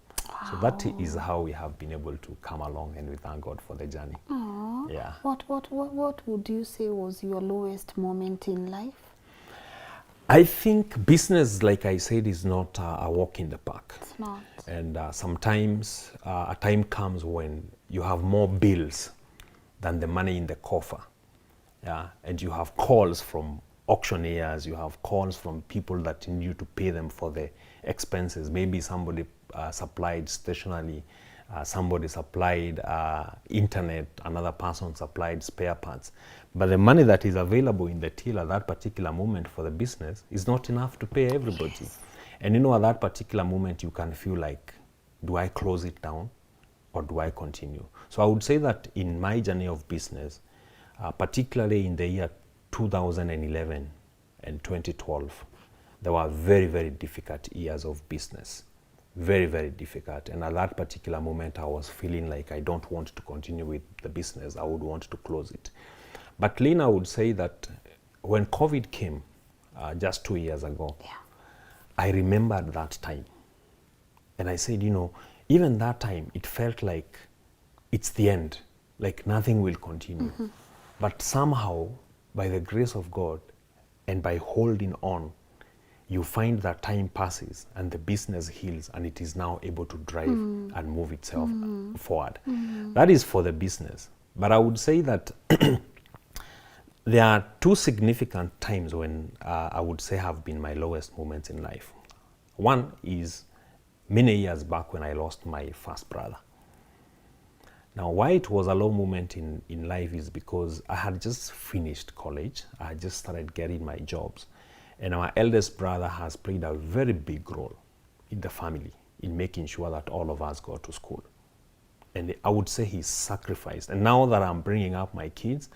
So that is how we have been able to come along, and we thank God for the journey. Yeah. What would you say was your lowest moment in life? I think business, like I said, is not a walk in the park. It's not. And sometimes a time comes when you have more bills than the money in the coffer. Yeah. And you have calls from auctioneers, you have calls from people that need you to pay them for the expenses. Maybe somebody supplied stationery, somebody supplied internet, another person supplied spare parts. But the money that is available in the till at that particular moment for the business is not enough to pay everybody. Yes. And you know, at that particular moment, you can feel like, do I close it down or do I continue? So I would say that in my journey of business, particularly in the year 2011 and 2012, there were very, very difficult years of business. Very, very difficult. And at that particular moment, I was feeling like I don't want to continue with the business. I would want to close it. But Lynn, I would say that when COVID came just 2 years ago, I remembered that time. And I said, you know, even that time, it felt like it's the end, like nothing will continue. But somehow, by the grace of God and by holding on, you find that time passes and the business heals, and it is now able to drive and move itself forward. That is for the business. But I would say that There are two significant times when I would say have been my lowest moments in life. One is many years back when I lost my first brother. Now, why it was a low moment in life is because I had just finished college. I had just started getting my jobs. And our eldest brother has played a very big role in the family in making sure that all of us go to school. And I would say he's sacrificed. And now that I'm bringing up my kids,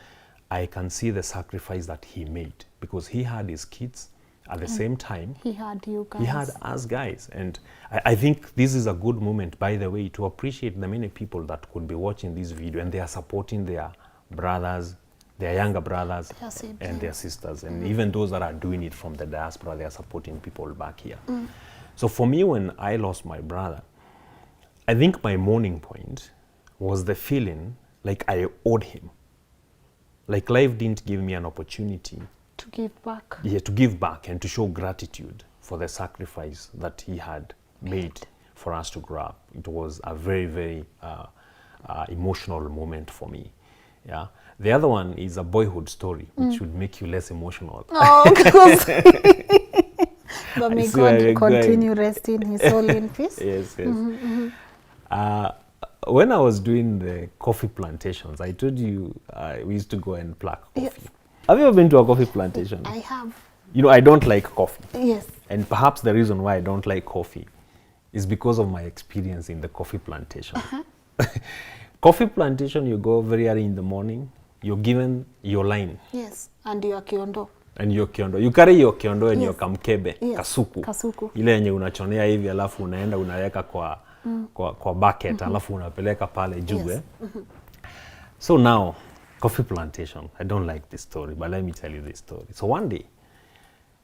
I can see the sacrifice that he made, because he had his kids at the same time. He had you guys. He had us guys. And I think this is a good moment, by the way, to appreciate the many people that could be watching this video and they are supporting their brothers, their younger brothers and their sisters. And even those that are doing it from the diaspora, they are supporting people back here. So for me, when I lost my brother, I think my mourning point was the feeling like I owed him. Like life didn't give me an opportunity to give back. Yeah, to give back and to show gratitude for the sacrifice that he had made for us to grow up. It was a very, very emotional moment for me. Yeah. The other one is a boyhood story, which would make you less emotional. Oh, because but may God continue resting his soul in peace. Yes, yes. When I was doing the coffee plantations, I told you we used to go and pluck coffee. Yes. Have you ever been to a coffee plantation? I have. You know, I don't like coffee. Yes. And perhaps the reason why I don't like coffee is because of my experience in the coffee plantation. Coffee plantation, you go very early in the morning, you're given your line. Yes, and your kiondo. And your kiondo. You carry your kiondo and your kamkebe, kasuku. Kasuku. Ile yenye unachonea hivi alafu unaenda unaweka kwa bucket, alafu unapeleka pale juu. Yes. So now, coffee plantation. I don't like this story, but let me tell you this story. So one day,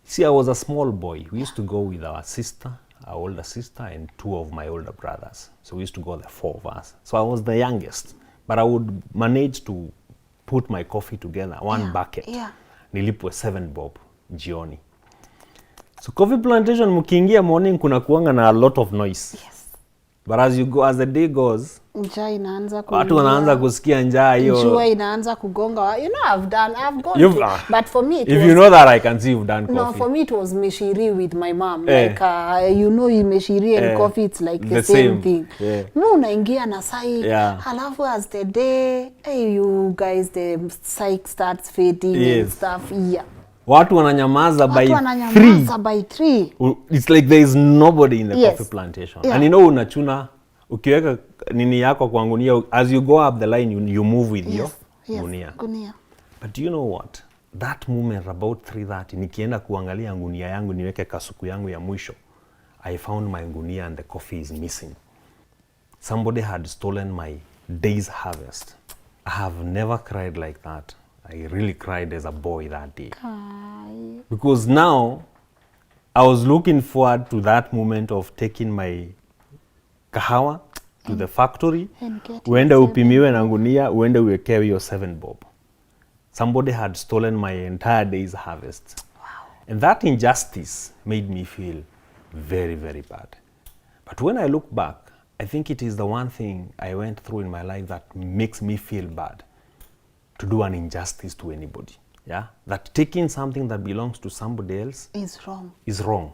see, I was a small boy. We used to go with our sister, our older sister, and two of my older brothers. So we used to go, the four of us. So I was the youngest, but I would manage to put my coffee together, one bucket. Yeah. Nilipwe 7 bob jioni. So coffee plantation, mkiingia morning, kuna kuanga na a lot of noise. Yes. But as you go, as the day goes, njaa inaanza kuingia. Watu wanaanza kusikia njaa hiyo. Jua inaanza kugonga. You know, I've gone to, but for me it if was, you know that, I can see you've done coffee. No, for me it was meshiri with my mom. Like you know, meshiri and coffee, it's like the same thing. No, unaingia na sai. Halafu as the day, you guys, the psych starts fading and stuff. Yeah. Watu wananyamaza by 3. It's like there is nobody in the coffee plantation. And you know, unachuna, ukiweka nini yako kwa gunia, as you go up the line, you move with your gunia. But do you know what? That moment about 3:30, nikienda kuangalia gunia yangu niweke kasuku yangu ya mwisho, I found my gunia and the coffee is missing. Somebody had stolen my day's harvest. I have never cried like that. I really cried as a boy that day. Because now, I was looking forward to that moment of taking my kahawa to the factory. Uende upimiwe na gunia, uende uwekewe your 7 bob. Somebody had stolen my entire day's harvest. Wow. And that injustice made me feel very, very bad. But when I look back, I think it is the one thing I went through in my life that makes me feel bad. To do an injustice to anybody. Yeah? That taking something that belongs to somebody else is wrong.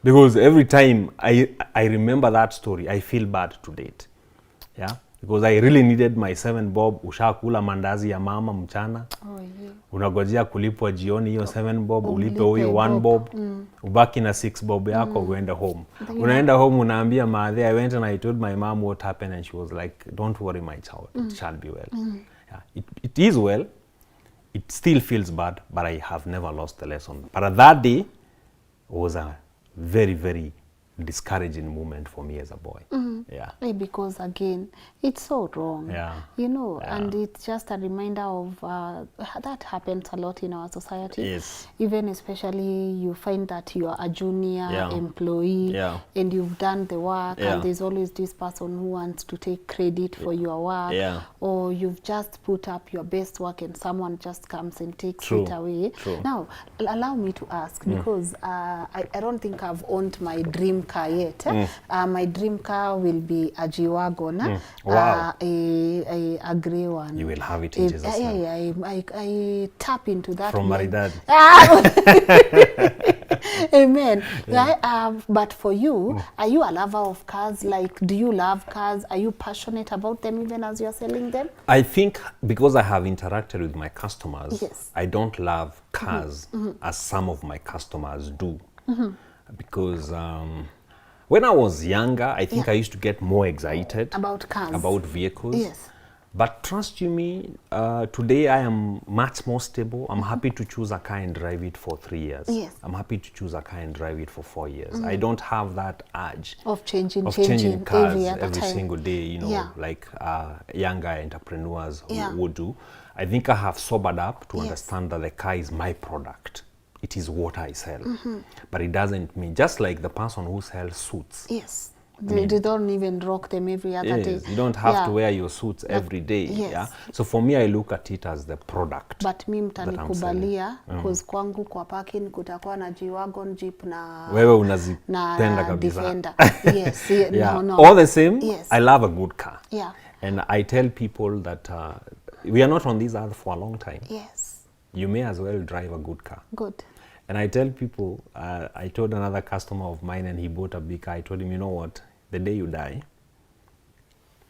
Because every time I remember that story, I feel bad to date. Yeah? Because I really needed my 7 bob. Ushakula mandazi ya mama mchana. Unagojea kulipwa jioni hiyo 7 bob, ulipe huyo 1 bob. Ubaki na 6 bob yako uende home. Unaenda home unaambia mother, I went and I told my mom what happened, and she was like, don't worry my child, it shall be well. Yeah, it is well. It still feels bad, but I have never lost the lesson. But that day was a very, very discouraging moment for me as a boy. Yeah. Because again, it's so wrong. Yeah. You know, and it's just a reminder of that happens a lot in our society. Yes. Even especially you find that you are a junior employee and you've done the work and there's always this person who wants to take credit for your work, or you've just put up your best work and someone just comes and takes it away. Now, allow me to ask, because I don't think I've owned my dream car yet. My dream car will be a G-Wagon. Wow. A grey one. You will have it in Jesus' name. I tap into that. From Maridady. Amen. But for you, are you a lover of cars? Like, do you love cars? Are you passionate about them even as you're selling them? I think because I have interacted with my customers, Yes. I don't love cars as some of my customers do. Because when I was younger, I think I used to get more excited About cars. about vehicles. Yes. But trust you me, today I am much more stable. I'm happy to choose a car and drive it for 3 years. Yes. I'm happy to choose a car and drive it for 4 years. I don't have that urge Of changing cars every time. single day, you know, Yeah. like younger entrepreneurs Yeah. would do. I think I have sobered up to Yes. understand that the car is my product. It is what I sell. But it doesn't mean, just like the person who sells suits. Yes. They don't even rock them every other day. You don't have to wear your suits every day. Yes. Yeah. So for me, I look at it as the product. But mi mtanikubalia cause kwangu kwa parking kutakuwa na G-Wagon, Jeep Wewe unazipenda na kabisa. Defender. Yes. Yeah. No. All the same, Yes. I love a good car. Yeah. And I tell people that we are not on this earth for a long time. Yes. You may as well drive a good car. Good. And I tell people, I told another customer of mine and he bought a big car. I told him, you know what? The day you die,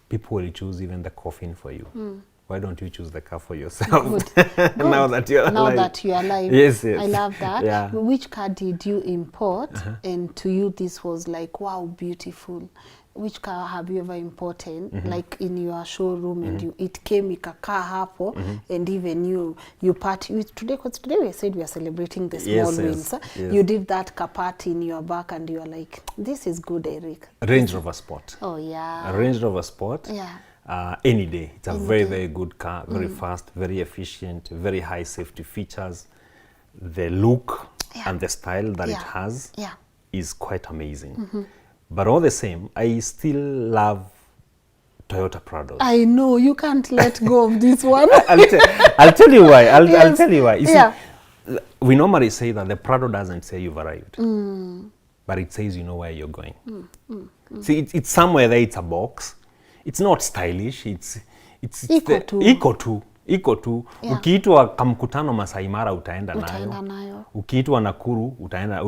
people will choose even the coffin for you. Why don't you choose the car for yourself? Good. Now that you're alive. Now that you're alive. Yes, yes. I love that. Yeah. Which car did you import? And to you, this was like, wow, beautiful. Which car have you ever imported, like in your showroom, and it came ikakaa hapo, and even you party today? Because today we said we are celebrating the small wins. Yes. You did that car party in your back, and you are like, this is good, Eric. Range Rover Sport. Oh yeah. A Range Rover Sport. Yeah. Any day. It's a very good car, very fast, very efficient, very high safety features. The look and the style that it has is quite amazing. But all the same, I still love Toyota Prados. I know, you can't let go of this one. I'll tell you why. I'll tell you why. You Yeah. see, we normally say that the Prado doesn't say you've arrived, but it says you know where you're going. See, it's somewhere there. It's a box. It's not stylish. It's iko tu. Yeah. Ukiitwa kamkutano Masai Mara utaenda nayo. Ukiitwa Nakuru utaenda.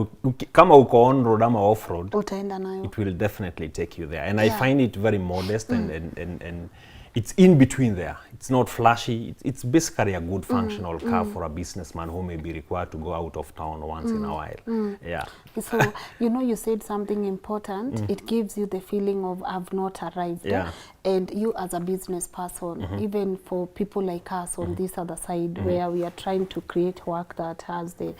Kama uko on road ama off road, utaenda nayo. it will definitely take you there. And I find it very modest and it's in between there. It's not flashy. It's basically a good functional car for a businessman who may be required to go out of town once in a while. Yeah. So, you know, you said something important. It gives you the feeling of I've not arrived. Yeah. And you as a business person, even for people like us on this other side, where we are trying to create work that has the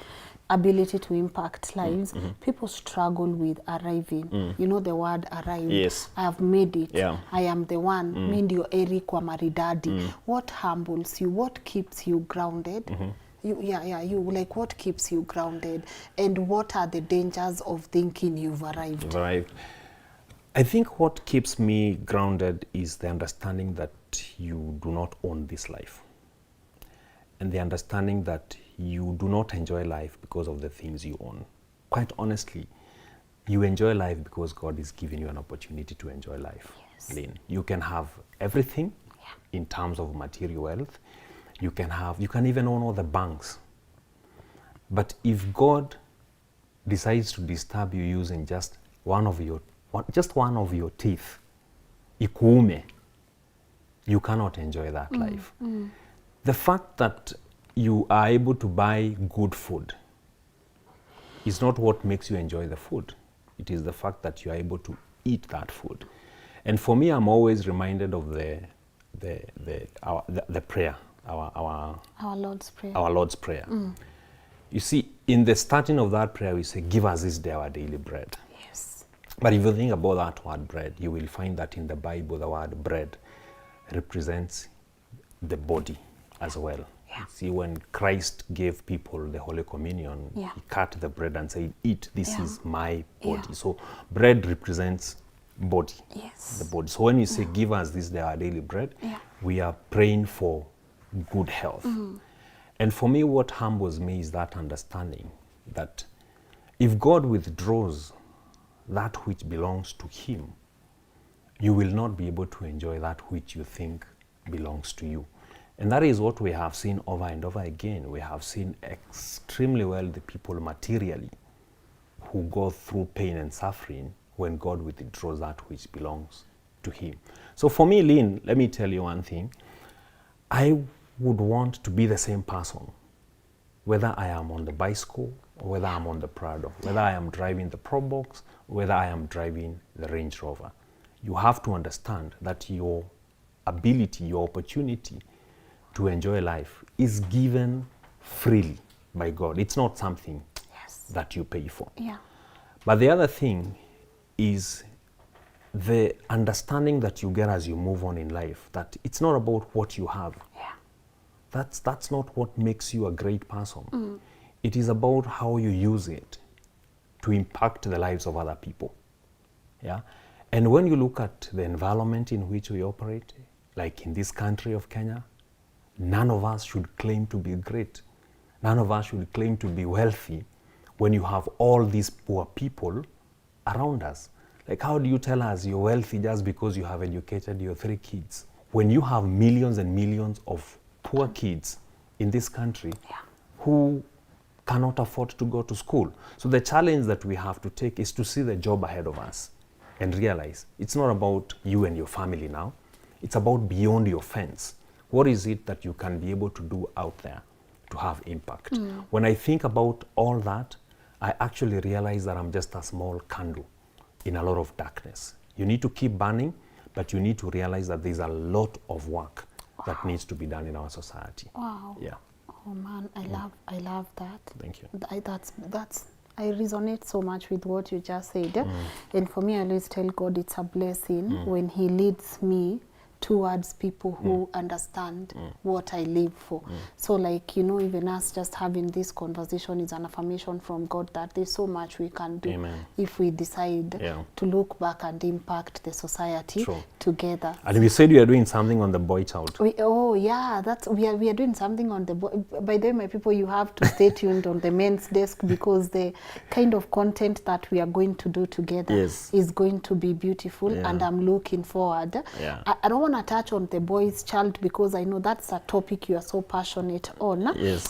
ability to impact lives, people struggle with arriving. You know the word arrive. Yes. I have made it. Yeah. I am the one. Mi ndio Eric wa Maridadi. What humbles you? What keeps you grounded? You like, what keeps you grounded? And what are the dangers of thinking you've arrived? Right. I think what keeps me grounded is the understanding that you do not own this life. And the understanding that you do not enjoy life because of the things you own. Quite honestly, you enjoy life because God is giving you an opportunity to enjoy life. Yes. Lynn, you can have everything in terms of material wealth. You can even own all the banks. But if God decides to disturb you using just one of your teeth, ikuume, you cannot enjoy that life. The fact that you are able to buy good food is not what makes you enjoy the food. It is the fact that you are able to eat that food. And for me, I'm always reminded of the prayer, our Lord's Prayer. Our Lord's Prayer. You see, in the starting of that prayer, we say, give us this day our daily bread. Yes. But if you think about that word bread, you will find that in the Bible, the word bread represents the body as well. Yeah. See, when Christ gave people the Holy Communion, he cut the bread and said, eat, this is my body. Yeah. So bread represents body, Yes. the body. So when you say, give us this day our daily bread, we are praying for good health. And for me, what humbles me is that understanding that if God withdraws that which belongs to him, you will not be able to enjoy that which you think belongs to you. And that is what we have seen over and over again. We have seen extremely wealthy people materially who go through pain and suffering when God withdraws that which belongs to him. So for me, Lynn, let me tell you one thing. I would want to be the same person, whether I am on the bicycle or whether I'm on the Prado, whether I am driving the Pro Box, whether I am driving the Range Rover. You have to understand that your ability, your opportunity to enjoy life is given freely by God. It's not something that you pay for. Yeah. But the other thing is the understanding that you get as you move on in life, that it's not about what you have. Yeah. That's not what makes you a great person. It is about how you use it to impact the lives of other people. Yeah. And when you look at the environment in which we operate, like in this country of Kenya, none of us should claim to be great. None of us should claim to be wealthy when you have all these poor people around us. Like, how do you tell us you're wealthy just because you have educated your 3 kids? When you have millions and millions of poor kids in this country who cannot afford to go to school. So the challenge that we have to take is to see the job ahead of us and realize it's not about you and your family now. It's about beyond your fence. What is it that you can be able to do out there to have impact? When I think about all that, I actually realize that I'm just a small candle in a lot of darkness. You need to keep burning, but you need to realize that there's a lot of work that needs to be done in our society. Wow. Yeah. Oh man, I love that. Thank you. I resonate so much with what you just said. And for me, I always tell God it's a blessing when he leads me towards people who understand what I live for. So like, you know, even us just having this conversation is an affirmation from God that there's so much we can do. Amen. If we decide to look back and impact the society together. And we said you are doing something on the boy child. We are doing something on the by the way, my people, you have to stay tuned on the men's desk, because the kind of content that we are going to do together is going to be beautiful, and I'm looking forward. I don't want to touch on the boy's child because I know that's a topic you are so passionate on,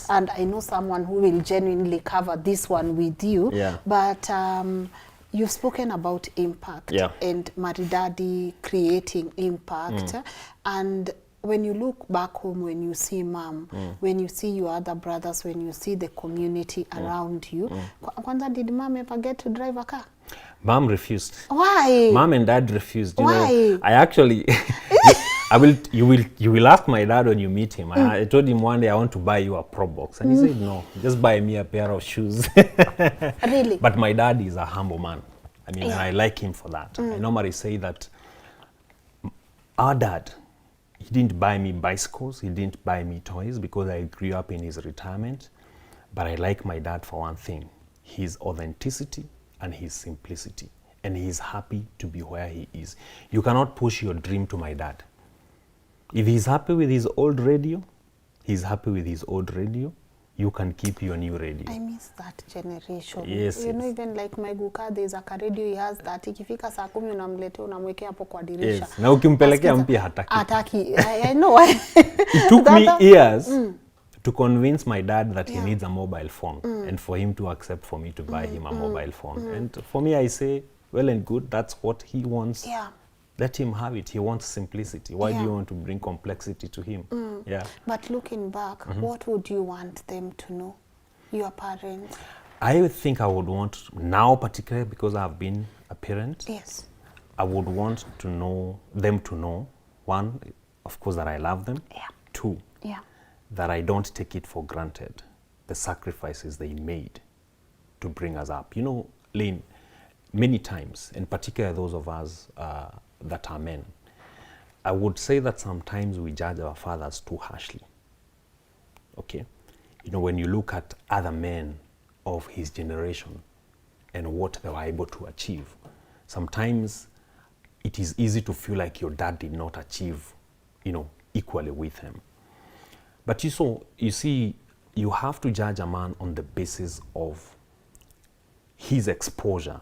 and I know someone who will genuinely cover this one with you. But you've spoken about impact and Maridady creating impact, and when you look back home, when you see mom, when you see your other brothers, when you see the community around you, kwanza, did mom ever get to drive a car? Mom refused. Why? Mom and dad refused. You Why? know, I actually, you will ask my dad when you meet him. I told him one day I want to buy you a Pro Box, and he said no, just buy me a pair of shoes. Really? But my dad is a humble man. I mean, and I like him for that. I normally say that our dad, he didn't buy me bicycles, he didn't buy me toys because I grew up in his retirement. But I like my dad for one thing, his authenticity and his simplicity. And he's happy to be where he is. You cannot push your dream to my dad. If he's happy with his old radio, he's happy with his old radio. You can keep your new radio. I miss that generation. Yes, you know, even like my guka, there's a radio he has that ikifika saa 10 unamletea unamwekea hapo kwa dirisha. Yes. Na ukimpelekea mpya hataki. Hataki. I know. It took me years to convince my dad that he needs a mobile phone and for him to accept for me to buy him a mobile phone. And for me, I say, well and good, that's what he wants. Let him have it. He wants simplicity. Why do you want to bring complexity to him? But looking back, what would you want them to know, your parents? I think I would want, now particularly because I've been a parent, I would want to know them to know, one, of course, that I love them. Two, that I don't take it for granted, the sacrifices they made to bring us up. You know, Lynn, many times, and particularly those of us that are men, I would say that sometimes we judge our fathers too harshly. Okay? You know, when you look at other men of his generation and what they were able to achieve, sometimes it is easy to feel like your dad did not achieve, you know, equally with him. But you see, you have to judge a man on the basis of his exposure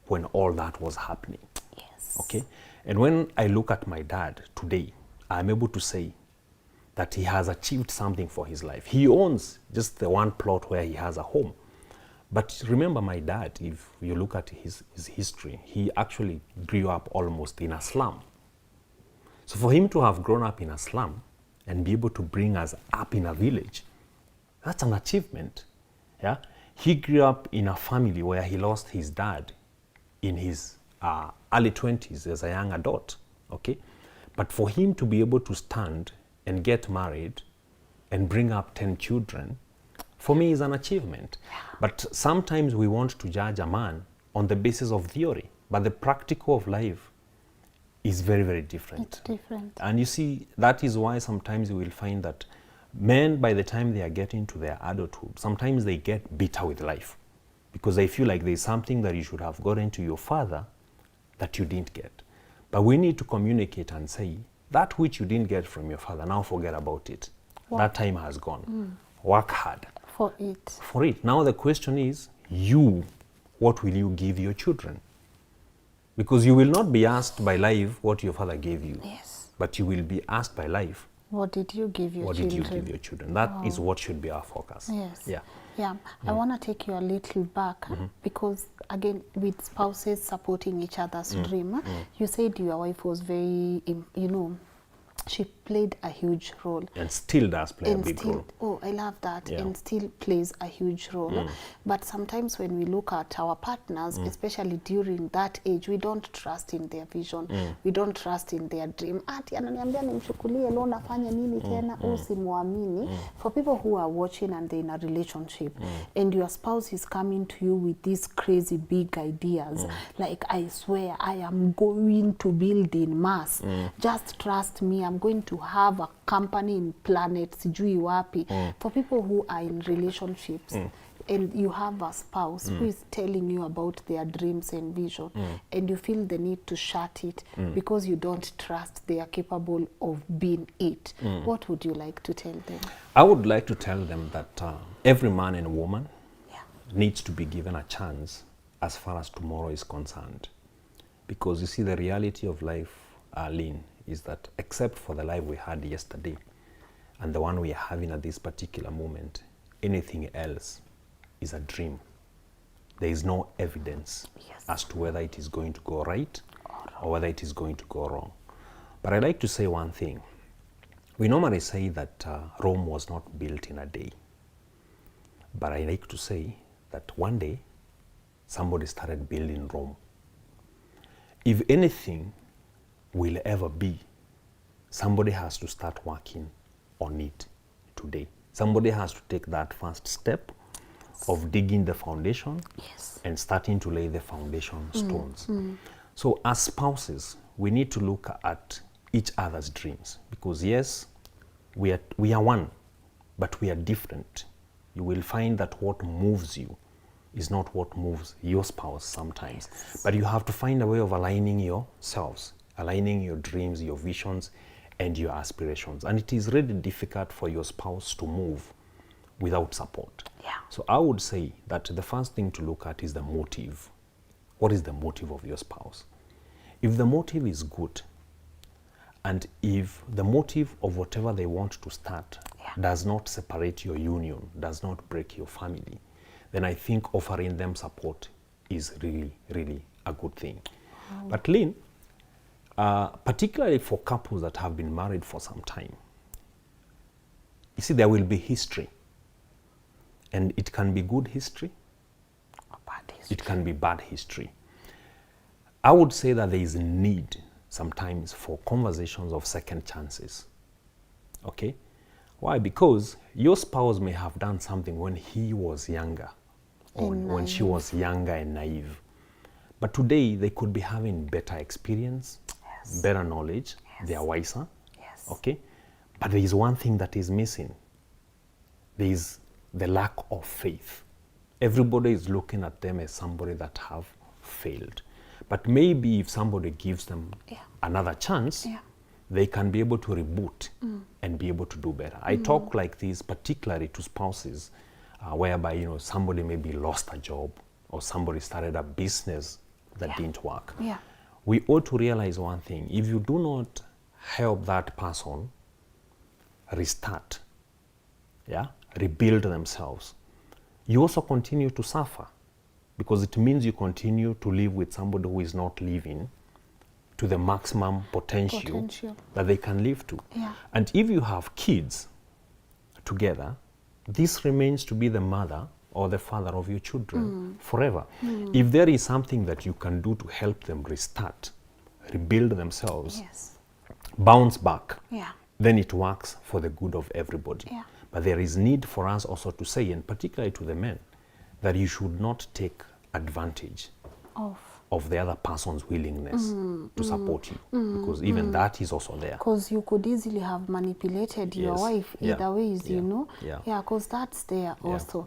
when all that was happening. Yes. Okay? And when I look at my dad today, I'm able to say that he has achieved something for his life. He owns just the one plot where he has a home. But remember my dad, if you look at his history, he actually grew up almost in a slum. So for him to have grown up in a slum and be able to bring us up in a village, that's an achievement. Yeah? He grew up in a family where he lost his dad in his early 20s as a young adult. Okay? But for him to be able to stand and get married and bring up 10 children, for me is an achievement. But sometimes we want to judge a man on the basis of theory, but the practical of life is very, very different. It's different. And you see, that is why sometimes you will find that men, by the time they are getting to their adulthood, sometimes they get bitter with life because they feel like there's something that you should have gotten to your father that you didn't get. But we need to communicate and say, that which you didn't get from your father, now forget about it. That time has gone. Work hard For it. for it. Now the question is, what will you give your children? Because you will not be asked by life what your father gave you. Yes. But you will be asked by life, What did you give your what children? did you give your children? That is what should be our focus. Yes. Yeah. Yeah. I want to take you a little back because, again, with spouses supporting each other's dream, you said your wife was very, she played a huge role. And still does play a big role. Oh, I love that. Yeah. And still plays a huge role. But sometimes when we look at our partners, especially during that age, we don't trust in their vision. We don't trust in their dream. Ati ananiambia nimchukulie leo nafanya nini tena, usimwamini. For people who are watching and they're in a relationship and your spouse is coming to you with these crazy big ideas, like, I swear I am going to build in Mars. Just trust me, I'm going to have a company in planet sijui wapi. For people who are in relationships and you have a spouse who is telling you about their dreams and vision and you feel the need to shut it because you don't trust they are capable of being it, what would you like to tell them? I would like to tell them that every man and woman needs to be given a chance as far as tomorrow is concerned. Because you see, the reality of life, Lynn, is that except for the life we had yesterday and the one we are having at this particular moment, anything else is a dream. There is no evidence as to whether it is going to go right or whether it is going to go wrong. But I like to say one thing. We normally say that Rome was not built in a day. But I like to say that one day somebody started building Rome. If anything will ever be, somebody has to start working on it today. Somebody has to take that first step of digging the foundation and starting to lay the foundation stones. So as spouses, we need to look at each other's dreams because yes, we are one, but we are different. You will find that what moves you is not what moves your spouse sometimes. But you have to find a way of aligning yourselves, aligning your dreams, your visions, and your aspirations. And it is really difficult for your spouse to move without support. So I would say that the first thing to look at is the motive. What is the motive of your spouse? If the motive is good, and if the motive of whatever they want to start does not separate your union, does not break your family, then I think offering them support is really, really a good thing. But Lynn, particularly for couples that have been married for some time, you see, there will be history. And it can be good history, Or bad history. it can be bad history. I would say that there is a need sometimes for conversations of second chances. Okay? Why? Because your spouse may have done something when he was younger, or when she was younger and naive. But today they could be having better experience, better knowledge, they are wiser. Okay? But there is one thing that is missing. There is the lack of faith. Everybody is looking at them as somebody that have failed. But maybe if somebody gives them another chance, they can be able to reboot and be able to do better. I talk like this particularly to spouses whereby somebody maybe lost a job or somebody started a business that didn't work. Yeah. We ought to realize one thing. If you do not help that person restart, rebuild themselves, you also continue to suffer, because it means you continue to live with somebody who is not living to the maximum potential that they can live to. Yeah. And if you have kids together, this remains to be the mother or the father of your children forever. If there is something that you can do to help them restart, rebuild themselves, bounce back, then it works for the good of everybody. Yeah. But there is need for us also to say, and particularly to the men, that you should not take advantage of the other person's willingness to support you, because even that is also there. Because you could easily have manipulated your wife either ways, you know. Yeah, because that's there also.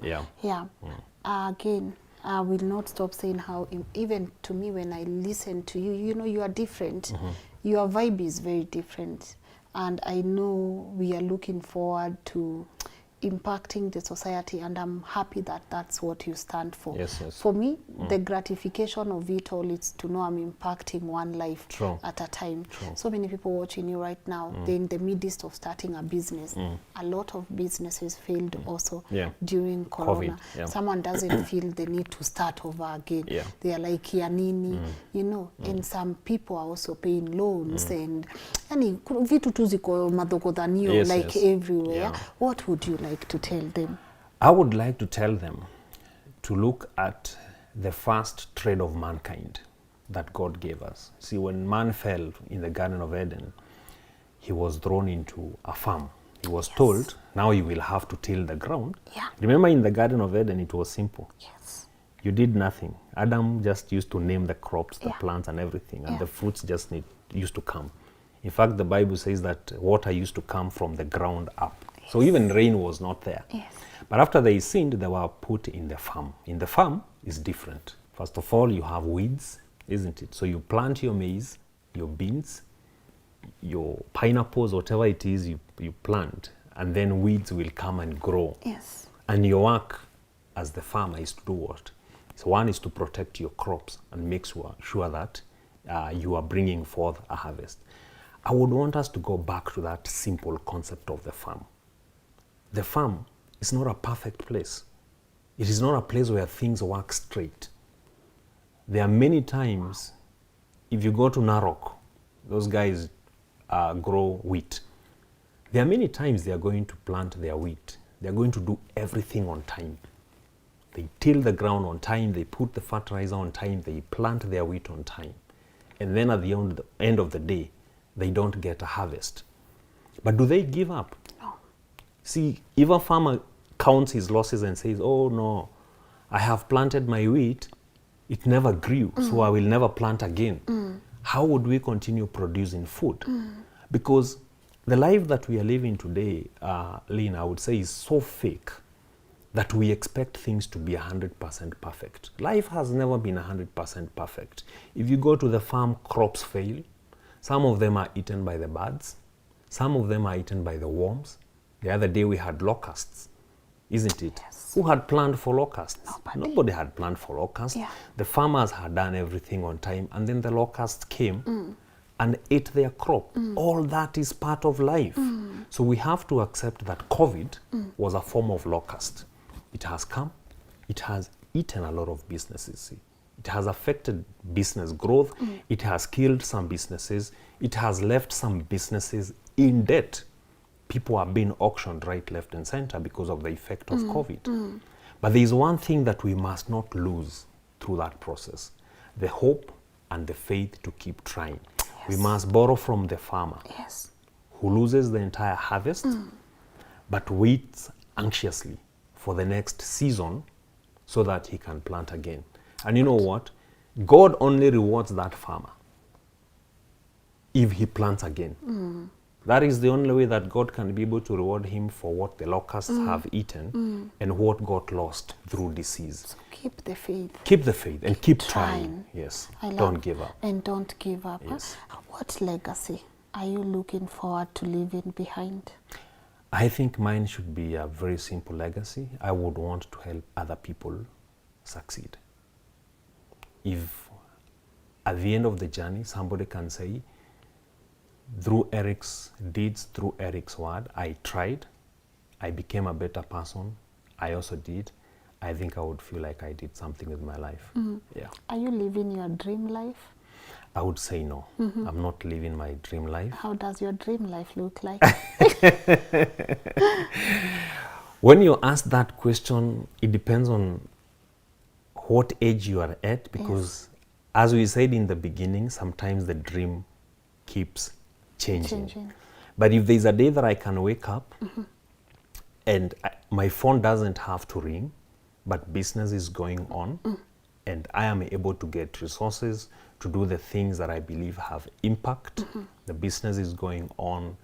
Again, I will not stop saying how, even to me, when I listen to you, you know, you are different. Your vibe is very different. And I know we are looking forward to impacting the society, and I'm happy that that's what you stand for. For me, the gratification of it all is to know I'm impacting one life at a time. So many people watching you right now, they're in the midst of starting a business. A lot of businesses failed also during Corona. Someone doesn't feel the need to start over again. They are like, yanini, you know, and some people are also paying loans and vitu tu ziko madhogodhanio like everywhere. What would you like to tell them? I would like to tell them to look at the first trade of mankind that God gave us. See, when man fell in the Garden of Eden, he was thrown into a farm. He was told, now you will have to till the ground. Remember, in the Garden of Eden, it was simple. You did nothing. Adam just used to name the crops, the plants and everything, and the fruits just used to come. In fact, the Bible says that water used to come from the ground up. So even rain was not there. But after they sinned, they were put in the farm. In the farm is different. First of all, you have weeds, isn't it? So you plant your maize, your beans, your pineapples, whatever it is you plant, and then weeds will come and grow. And your work as the farmer is to do what? So one is to protect your crops and make sure that you are bringing forth a harvest. I would want us to go back to that simple concept of the farm. The farm is not a perfect place. It is not a place where things work straight. There are many times, if you go to Narok, those guys grow wheat. There are many times they are going to plant their wheat. They are going to do everything on time. They till the ground on time, they put the fertilizer on time, they plant their wheat on time. And then at the end of the day, they don't get a harvest. But do they give up? No. See, if a farmer counts his losses and says, oh no, I have planted my wheat, it never grew, so I will never plant again. How would we continue producing food? Because the life that we are living today, Lynn, I would say is so fake that we expect things to be 100% perfect. Life has never been 100% perfect. If you go to the farm, crops fail. Some of them are eaten by the birds. Some of them are eaten by the worms. The other day we had locusts, isn't it? Who had planned for locusts? Nobody had planned for locusts. The farmers had done everything on time, and then the locusts came and ate their crop. All that is part of life. So we have to accept that COVID was a form of locust. It has come, it has eaten a lot of businesses. It has affected business growth. It has killed some businesses. It has left some businesses in debt. People are being auctioned right, left, and center because of the effect of COVID. But there is one thing that we must not lose through that process: the hope and the faith to keep trying. We must borrow from the farmer who loses the entire harvest, but waits anxiously for the next season so that he can plant again. And you know what? God only rewards that farmer if he plants again. That is the only way that God can be able to reward him for what the locusts have eaten and what got lost through disease. So keep the faith. Keep the faith and keep trying. Yes. Don't give up. And don't give up. Yes. What legacy are you looking forward to leaving behind? I think mine should be a very simple legacy. I would want to help other people succeed. If at the end of the journey, somebody can say, through Eric's deeds, through Eric's word, I tried, I became a better person, I also did. I think I would feel like I did something with my life. Yeah. Are you living your dream life? I would say no. I'm not living my dream life. How does your dream life look like? When you ask that question, it depends on what age you are at, because as we said in the beginning, sometimes the dream keeps changing. But if there's a day that I can wake up and my phone doesn't have to ring, but business is going on, and I am able to get resources to do the things that I believe have impact, the business is going on,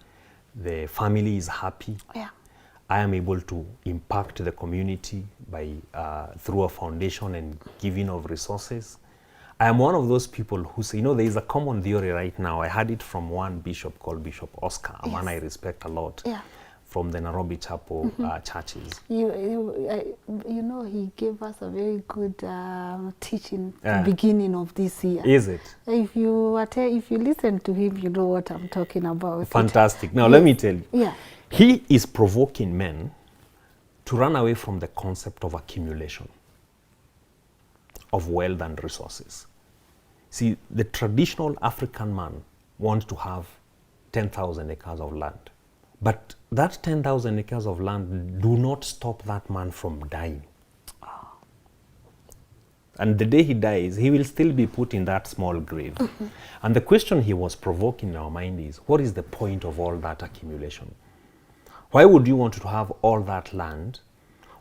the family is happy, I am able to impact the community by through a foundation and giving of resources. I am one of those people who say, there is a common theory right now. I had it from one bishop called Bishop Oscar, a man I respect a lot, from the Nairobi Chapel churches. He gave us a very good teaching at the beginning of this year. Is it? If you listen to him, you know what I'm talking about. Fantastic. Now, let me tell you. He is provoking men to run away from the concept of accumulation of wealth and resources. See, the traditional African man wants to have 10,000 acres of land. But that 10,000 acres of land do not stop that man from dying. And the day he dies, he will still be put in that small grave. And the question he was provoking in our mind is, what is the point of all that accumulation? Why would you want to have all that land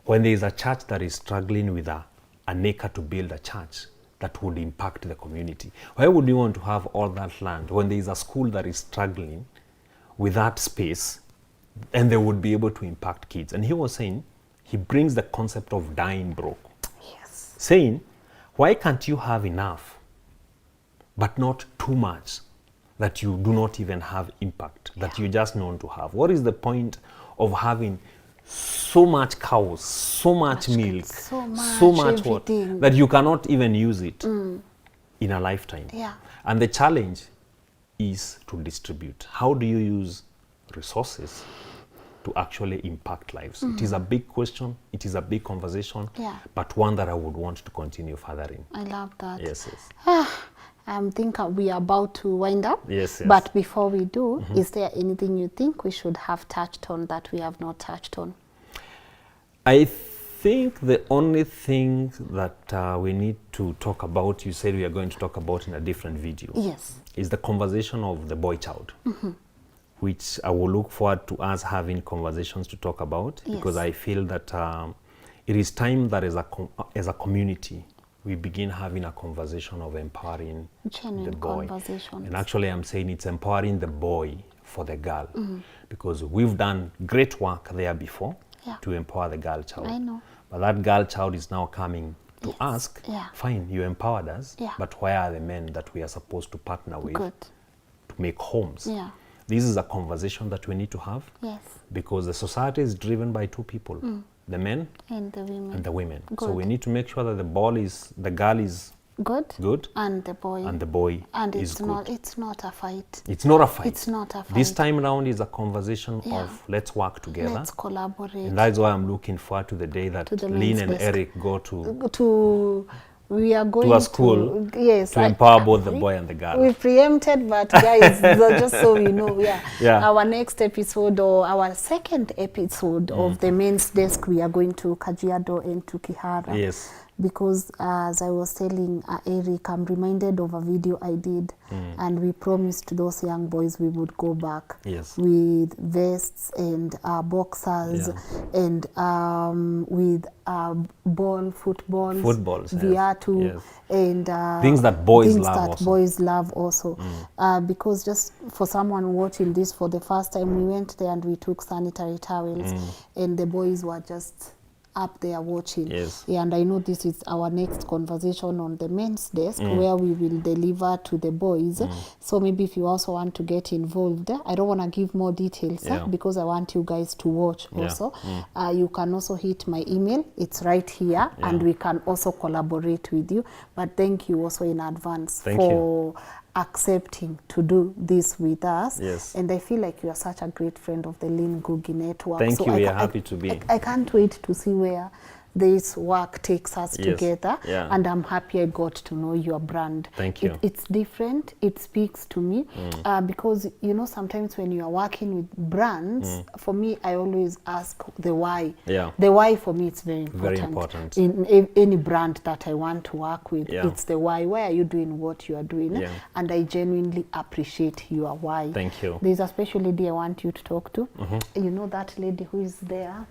when there is a church that is struggling with an acre to build a church that would impact the community? Why would you want to have all that land when there is a school that is struggling with that space and they would be able to impact kids? And he was saying, he brings the concept of dying broke. Saying, why can't you have enough, but not too much, that you do not even have impact, that you just known to have? What is the point of having so much cows, so much milk, so much water, that you cannot even use it in a lifetime? And the challenge is to distribute. How do you use resources to actually impact lives? It is a big question, it is a big conversation, but one that I would want to continue furthering. I love that. Yes. I think we are about to wind up. Yes. But before we do, is there anything you think we should have touched on that we have not touched on? I think the only thing that we need to talk about, you said we are going to talk about in a different video, is the conversation of the boy child, which I will look forward to us having conversations to talk about, because I feel that it is time that as a community, we begin having a conversation of empowering the boy. And actually I'm saying it's empowering the boy for the girl, because we've done great work there before to empower the girl child. I know. But that girl child is now coming to ask, fine, you empowered us, but where are the men that we are supposed to partner with to make homes? This is a conversation that we need to have, because the society is driven by two people, the men and the women. So we need to make sure that the girl is good, and the boy is good. It's not a fight. It's not a fight. It's not a fight. This time around is a conversation of let's work together. Let's collaborate. And that's why I'm looking forward to the day that Lynn and Eric go to we are going to a school to empower both the boy and the girl. We preempted, but guys, just so we know, our next episode, or our second episode of the Men's Desk, we are going to Kajiado and to Kihara. Because as I was telling Eric, I'm reminded of a video I did, and we promised those young boys we would go back with vests and boxers and with footballs, viatu, and things that boys love also. Because just for someone watching this for the first time, we went there and we took sanitary towels, and the boys were just up there watching. Yes. Yeah, and I know this is our next conversation on the men's desk where we will deliver to the boys. So maybe if you also want to get involved, I don't want to give more details because I want you guys to watch also. You can also hit my email. It's right here, and we can also collaborate with you. But thank you also in advance for accepting to do this with us. Yes. And I feel like you are such a great friend of the Lynn Ngugi network. Thank so you. We are happy to be. I can't wait to see where this work takes us together. Yeah. And I'm happy I got to know your brand. Thank you. It's different. It speaks to me because, you know, sometimes when you are working with brands, for me, I always ask the why. Yeah. The why for me, it's very important. Very important. In any brand that I want to work with, Yeah. it's the why. Why are you doing what you are doing? Yeah. And I genuinely appreciate your why. Thank you. There's a special lady I want you to talk to. You know that lady who is there?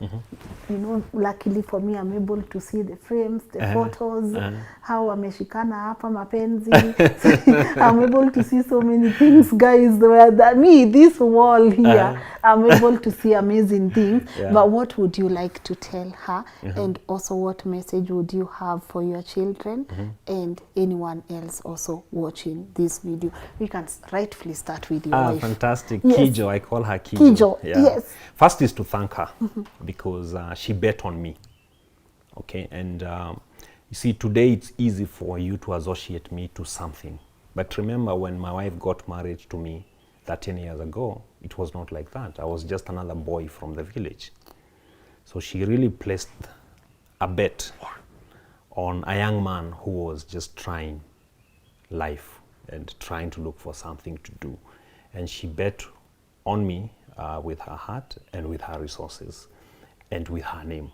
You know, luckily for me, I'm able to see the frames, the photos, how wameshikana hapa mapenzi. I'm able to see so many things, guys. This wall here, I'm able to see amazing things. But what would you like to tell her? And also, what message would you have for your children and anyone else also watching this video? We can rightfully start with your wife. Fantastic. Yes. Kijo, I call her Kijo. Kijo, yes. First is to thank her because she bet on me. Okay, and you see, today it's easy for you to associate me to something. But remember, when my wife got married to me 13 years ago, it was not like that. I was just another boy from the village. So she really placed a bet on a young man who was just trying life and trying to look for something to do. And she bet on me with her heart and with her resources and with her name.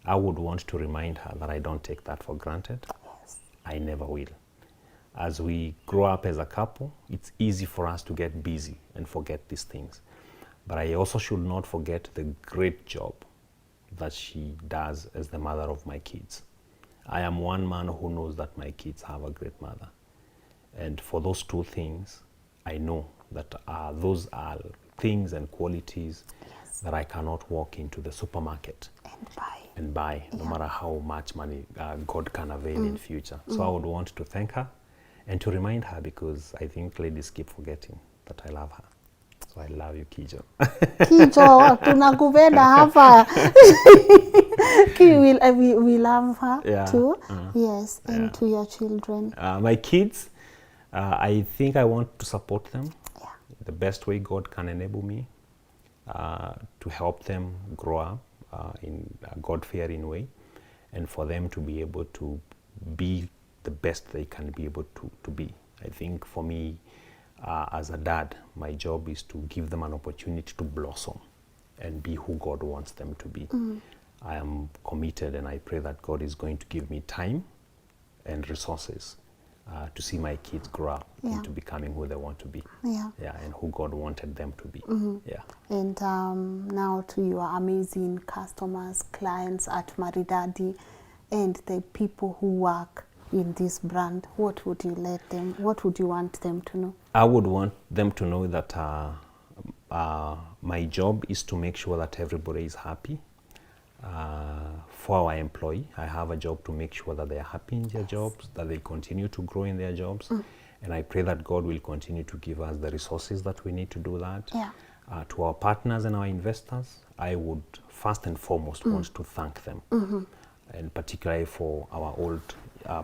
I would want to remind her that I don't take that for granted. Yes. I never will. As we grow up as a couple, it's easy for us to get busy and forget these things. But I also should not forget the great job that she does as the mother of my kids. I am one man who knows that my kids have a great mother. And for those two things, I know that those are things and qualities that I cannot walk into the supermarket and buy, no matter how much money God can avail in future. So I would want to thank her and to remind her, because I think ladies keep forgetting that I love her. So I love you, Kijo. Kijo, tunakupenda hapa. We love her too. Yes, and to your children. My kids, I think I want to support them the best way God can enable me. To help them grow up in a God-fearing way, and for them to be able to be the best they can be able to be. I think for me, as a dad, my job is to give them an opportunity to blossom and be who God wants them to be. I am committed, and I pray that God is going to give me time and resources to see my kids grow up into becoming who they want to be, and who God wanted them to be. And now to your amazing customers, clients at Maridady, and the people who work in this brand, what would you what would you want them to know? I would want them to know that my job is to make sure that everybody is happy. For our employee, I have a job to make sure that they are happy in their jobs, that they continue to grow in their jobs. And I pray that God will continue to give us the resources that we need to do that. To our partners and our investors, I would first and foremost want to thank them. And particularly for our old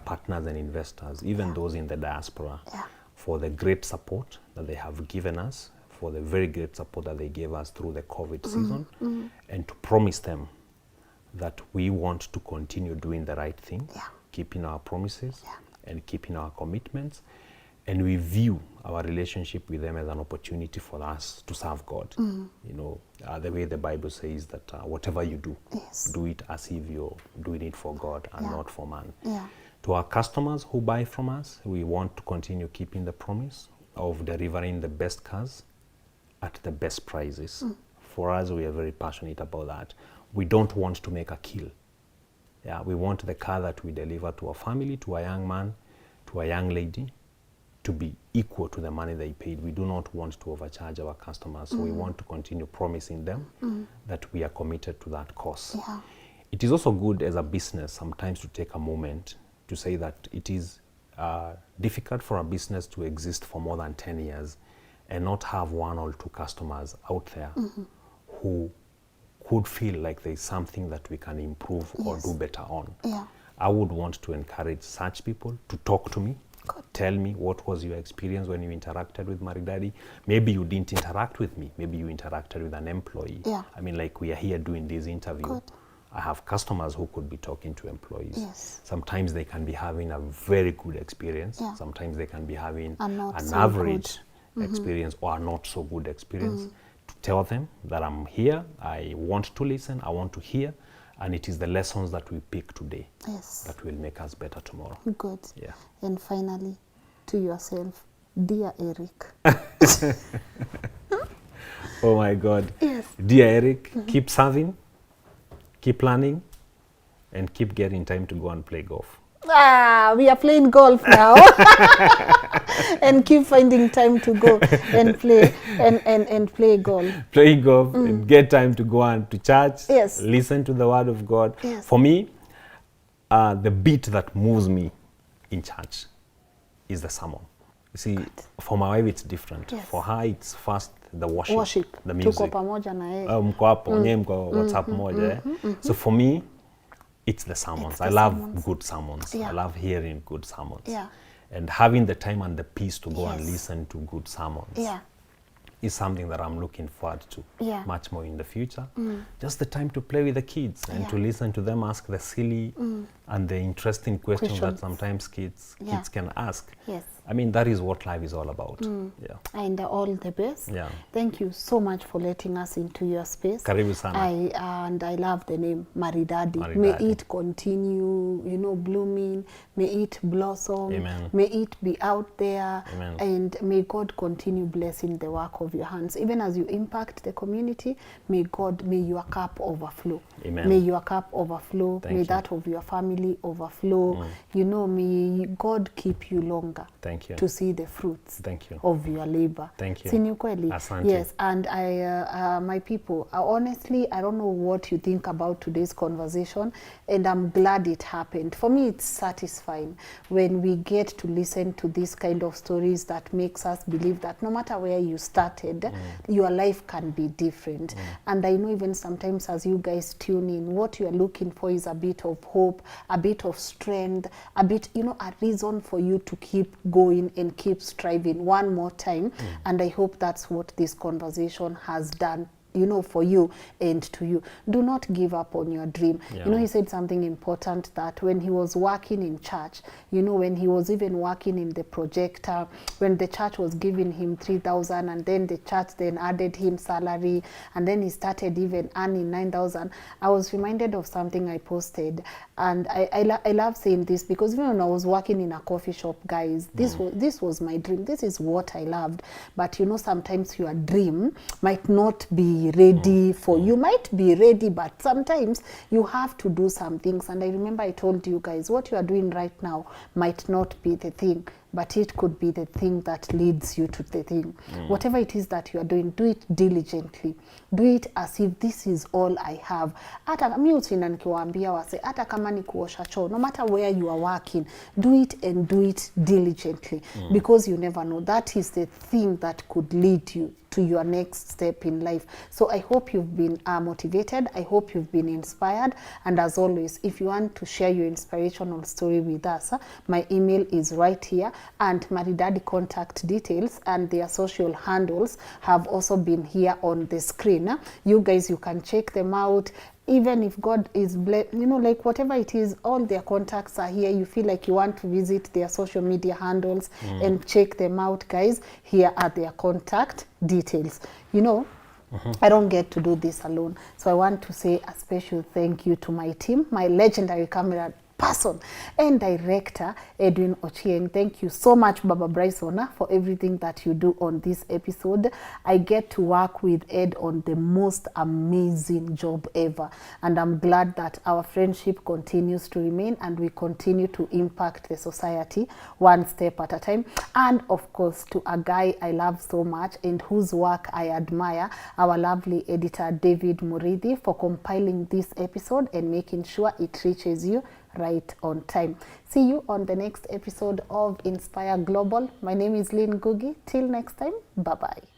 partners and investors, even those in the diaspora, for the great support that they have given us, for the very great support that they gave us through the COVID season, and to promise them that we want to continue doing the right thing, keeping our promises and keeping our commitments. And we view our relationship with them as an opportunity for us to serve God. You know, the way the Bible says that whatever you do, do it as if you're doing it for God and not for man. To our customers who buy from us, we want to continue keeping the promise of delivering the best cars at the best prices. For us, we are very passionate about that. We don't want to make a kill. We want the car that we deliver to a family, to a young man, to a young lady, to be equal to the money they paid. We do not want to overcharge our customers. So we want to continue promising them that we are committed to that cause. it is also good as a business sometimes to take a moment to say that it is difficult for a business to exist for more than 10 years and not have 1 or 2 customers out there who could feel like there is something that we can improve or do better on. Yeah. I would want to encourage such people to talk to me, Good. tell me what was your experience when you interacted with Maridady. Maybe you didn't interact with me, maybe you interacted with an employee. Yeah. I mean, like we are here doing this interview. Good. I have customers who could be talking to employees. Yes. Sometimes they can be having a very good experience. Yeah. Sometimes they can be having And not an so average good. experience or a not so good experience. To tell them that I'm here, I want to listen, I want to hear, and it is the lessons that we pick today Yes. that will make us better tomorrow. Good. Yeah. And finally, to yourself, dear Eric. Oh my God. Yes. Dear Eric, keep serving, keep learning, and keep getting time to go and play golf. We are playing golf now. And keep finding time to go and play and play golf. Play golf and get time to go and to church. Yes. Listen to the word of God. Yes. For me, the beat that moves me in church is the sermon. You see, for my wife it's different. Yes. For her it's first the worship, the Tuko music. pamoja na yeye. Mko hapo, nyewe mko WhatsApp moja. So for me, it's the sermons. It's the I love sermons. good sermons. Yeah. I love hearing good sermons. Yeah. And having the time and the peace to go and Yes. listen to good sermons Yeah. is something that I'm looking forward to Yeah. much more in the future. Just the time to play with the kids and to listen to them ask the silly and the interesting questions that sometimes kids can ask. Yes. I mean, that is what life is all about. Yeah. And all the best. Yeah. Thank you so much for letting us into your space. Karibu sana. I love the name Maridady. Maridady. May it continue, blooming. May it blossom. Amen. May it be out there. Amen. And may God continue blessing the work of your hands. Even as you impact the community, may your cup overflow. Amen. May your cup overflow. Thank may you. that of your family overflow. May God keep you longer. Thank you. To see the fruits Thank you. of your labor. Thank you. Si ni kweli? Asante. Yes, and my people, honestly, I don't know what you think about today's conversation, and I'm glad it happened. For me, it's satisfying when we get to listen to this kind of stories that makes us believe that no matter where you started, your life can be different. And I know even sometimes as you guys tune in, what you are looking for is a bit of hope, a bit of strength, a bit, a reason for you to keep going and keep striving one more time. And I hope that's what this conversation has done, for you and to you. Do not give up on your dream. Yeah. He said something important, that when he was working in church, when he was even working in the projector, when the church was giving him 3,000 and then the church then added him salary and then he started even earning 9,000. I was reminded of something I posted, and I love saying this because even when I was working in a coffee shop, guys, this was my dream. This is what I loved. But sometimes your dream might not be ready for you. Might be ready, but sometimes you have to do some things. And I remember I told you guys, what you are doing right now might not be the thing, but it could be the thing that leads you to the thing. Whatever it is that you are doing, do it diligently. Do it as if this is all I have. Hata mimi utina nikiwaambia wase, hata kama ni kuosha choo, no matter where you are working, do it and do it diligently, because you never know. That is the thing that could lead you to your next step in life. So I hope you've been motivated. I hope you've been inspired. And as always, if you want to share your inspirational story with us, my email is right here, and Maridady contact details and their social handles have also been here on the screen. You guys, you can check them out. Even if God is like whatever it is, all their contacts are here. You feel like you want to visit their social media handles and check them out, guys. Here are their contact details. I don't get to do this alone. So I want to say a special thank you to my team, my legendary person, and director Edwin Ochieng. Thank you so much, Baba Bryson, for everything that you do on this episode. I get to work with Ed on the most amazing job ever, and I'm glad that our friendship continues to remain and we continue to impact the society one step at a time. And of course, to a guy I love so much and whose work I admire, our lovely editor David Maridady, for compiling this episode and making sure it reaches you right on time. See you on the next episode of Inspire Global. My name is Lynn Ngugi. Till next time, bye-bye.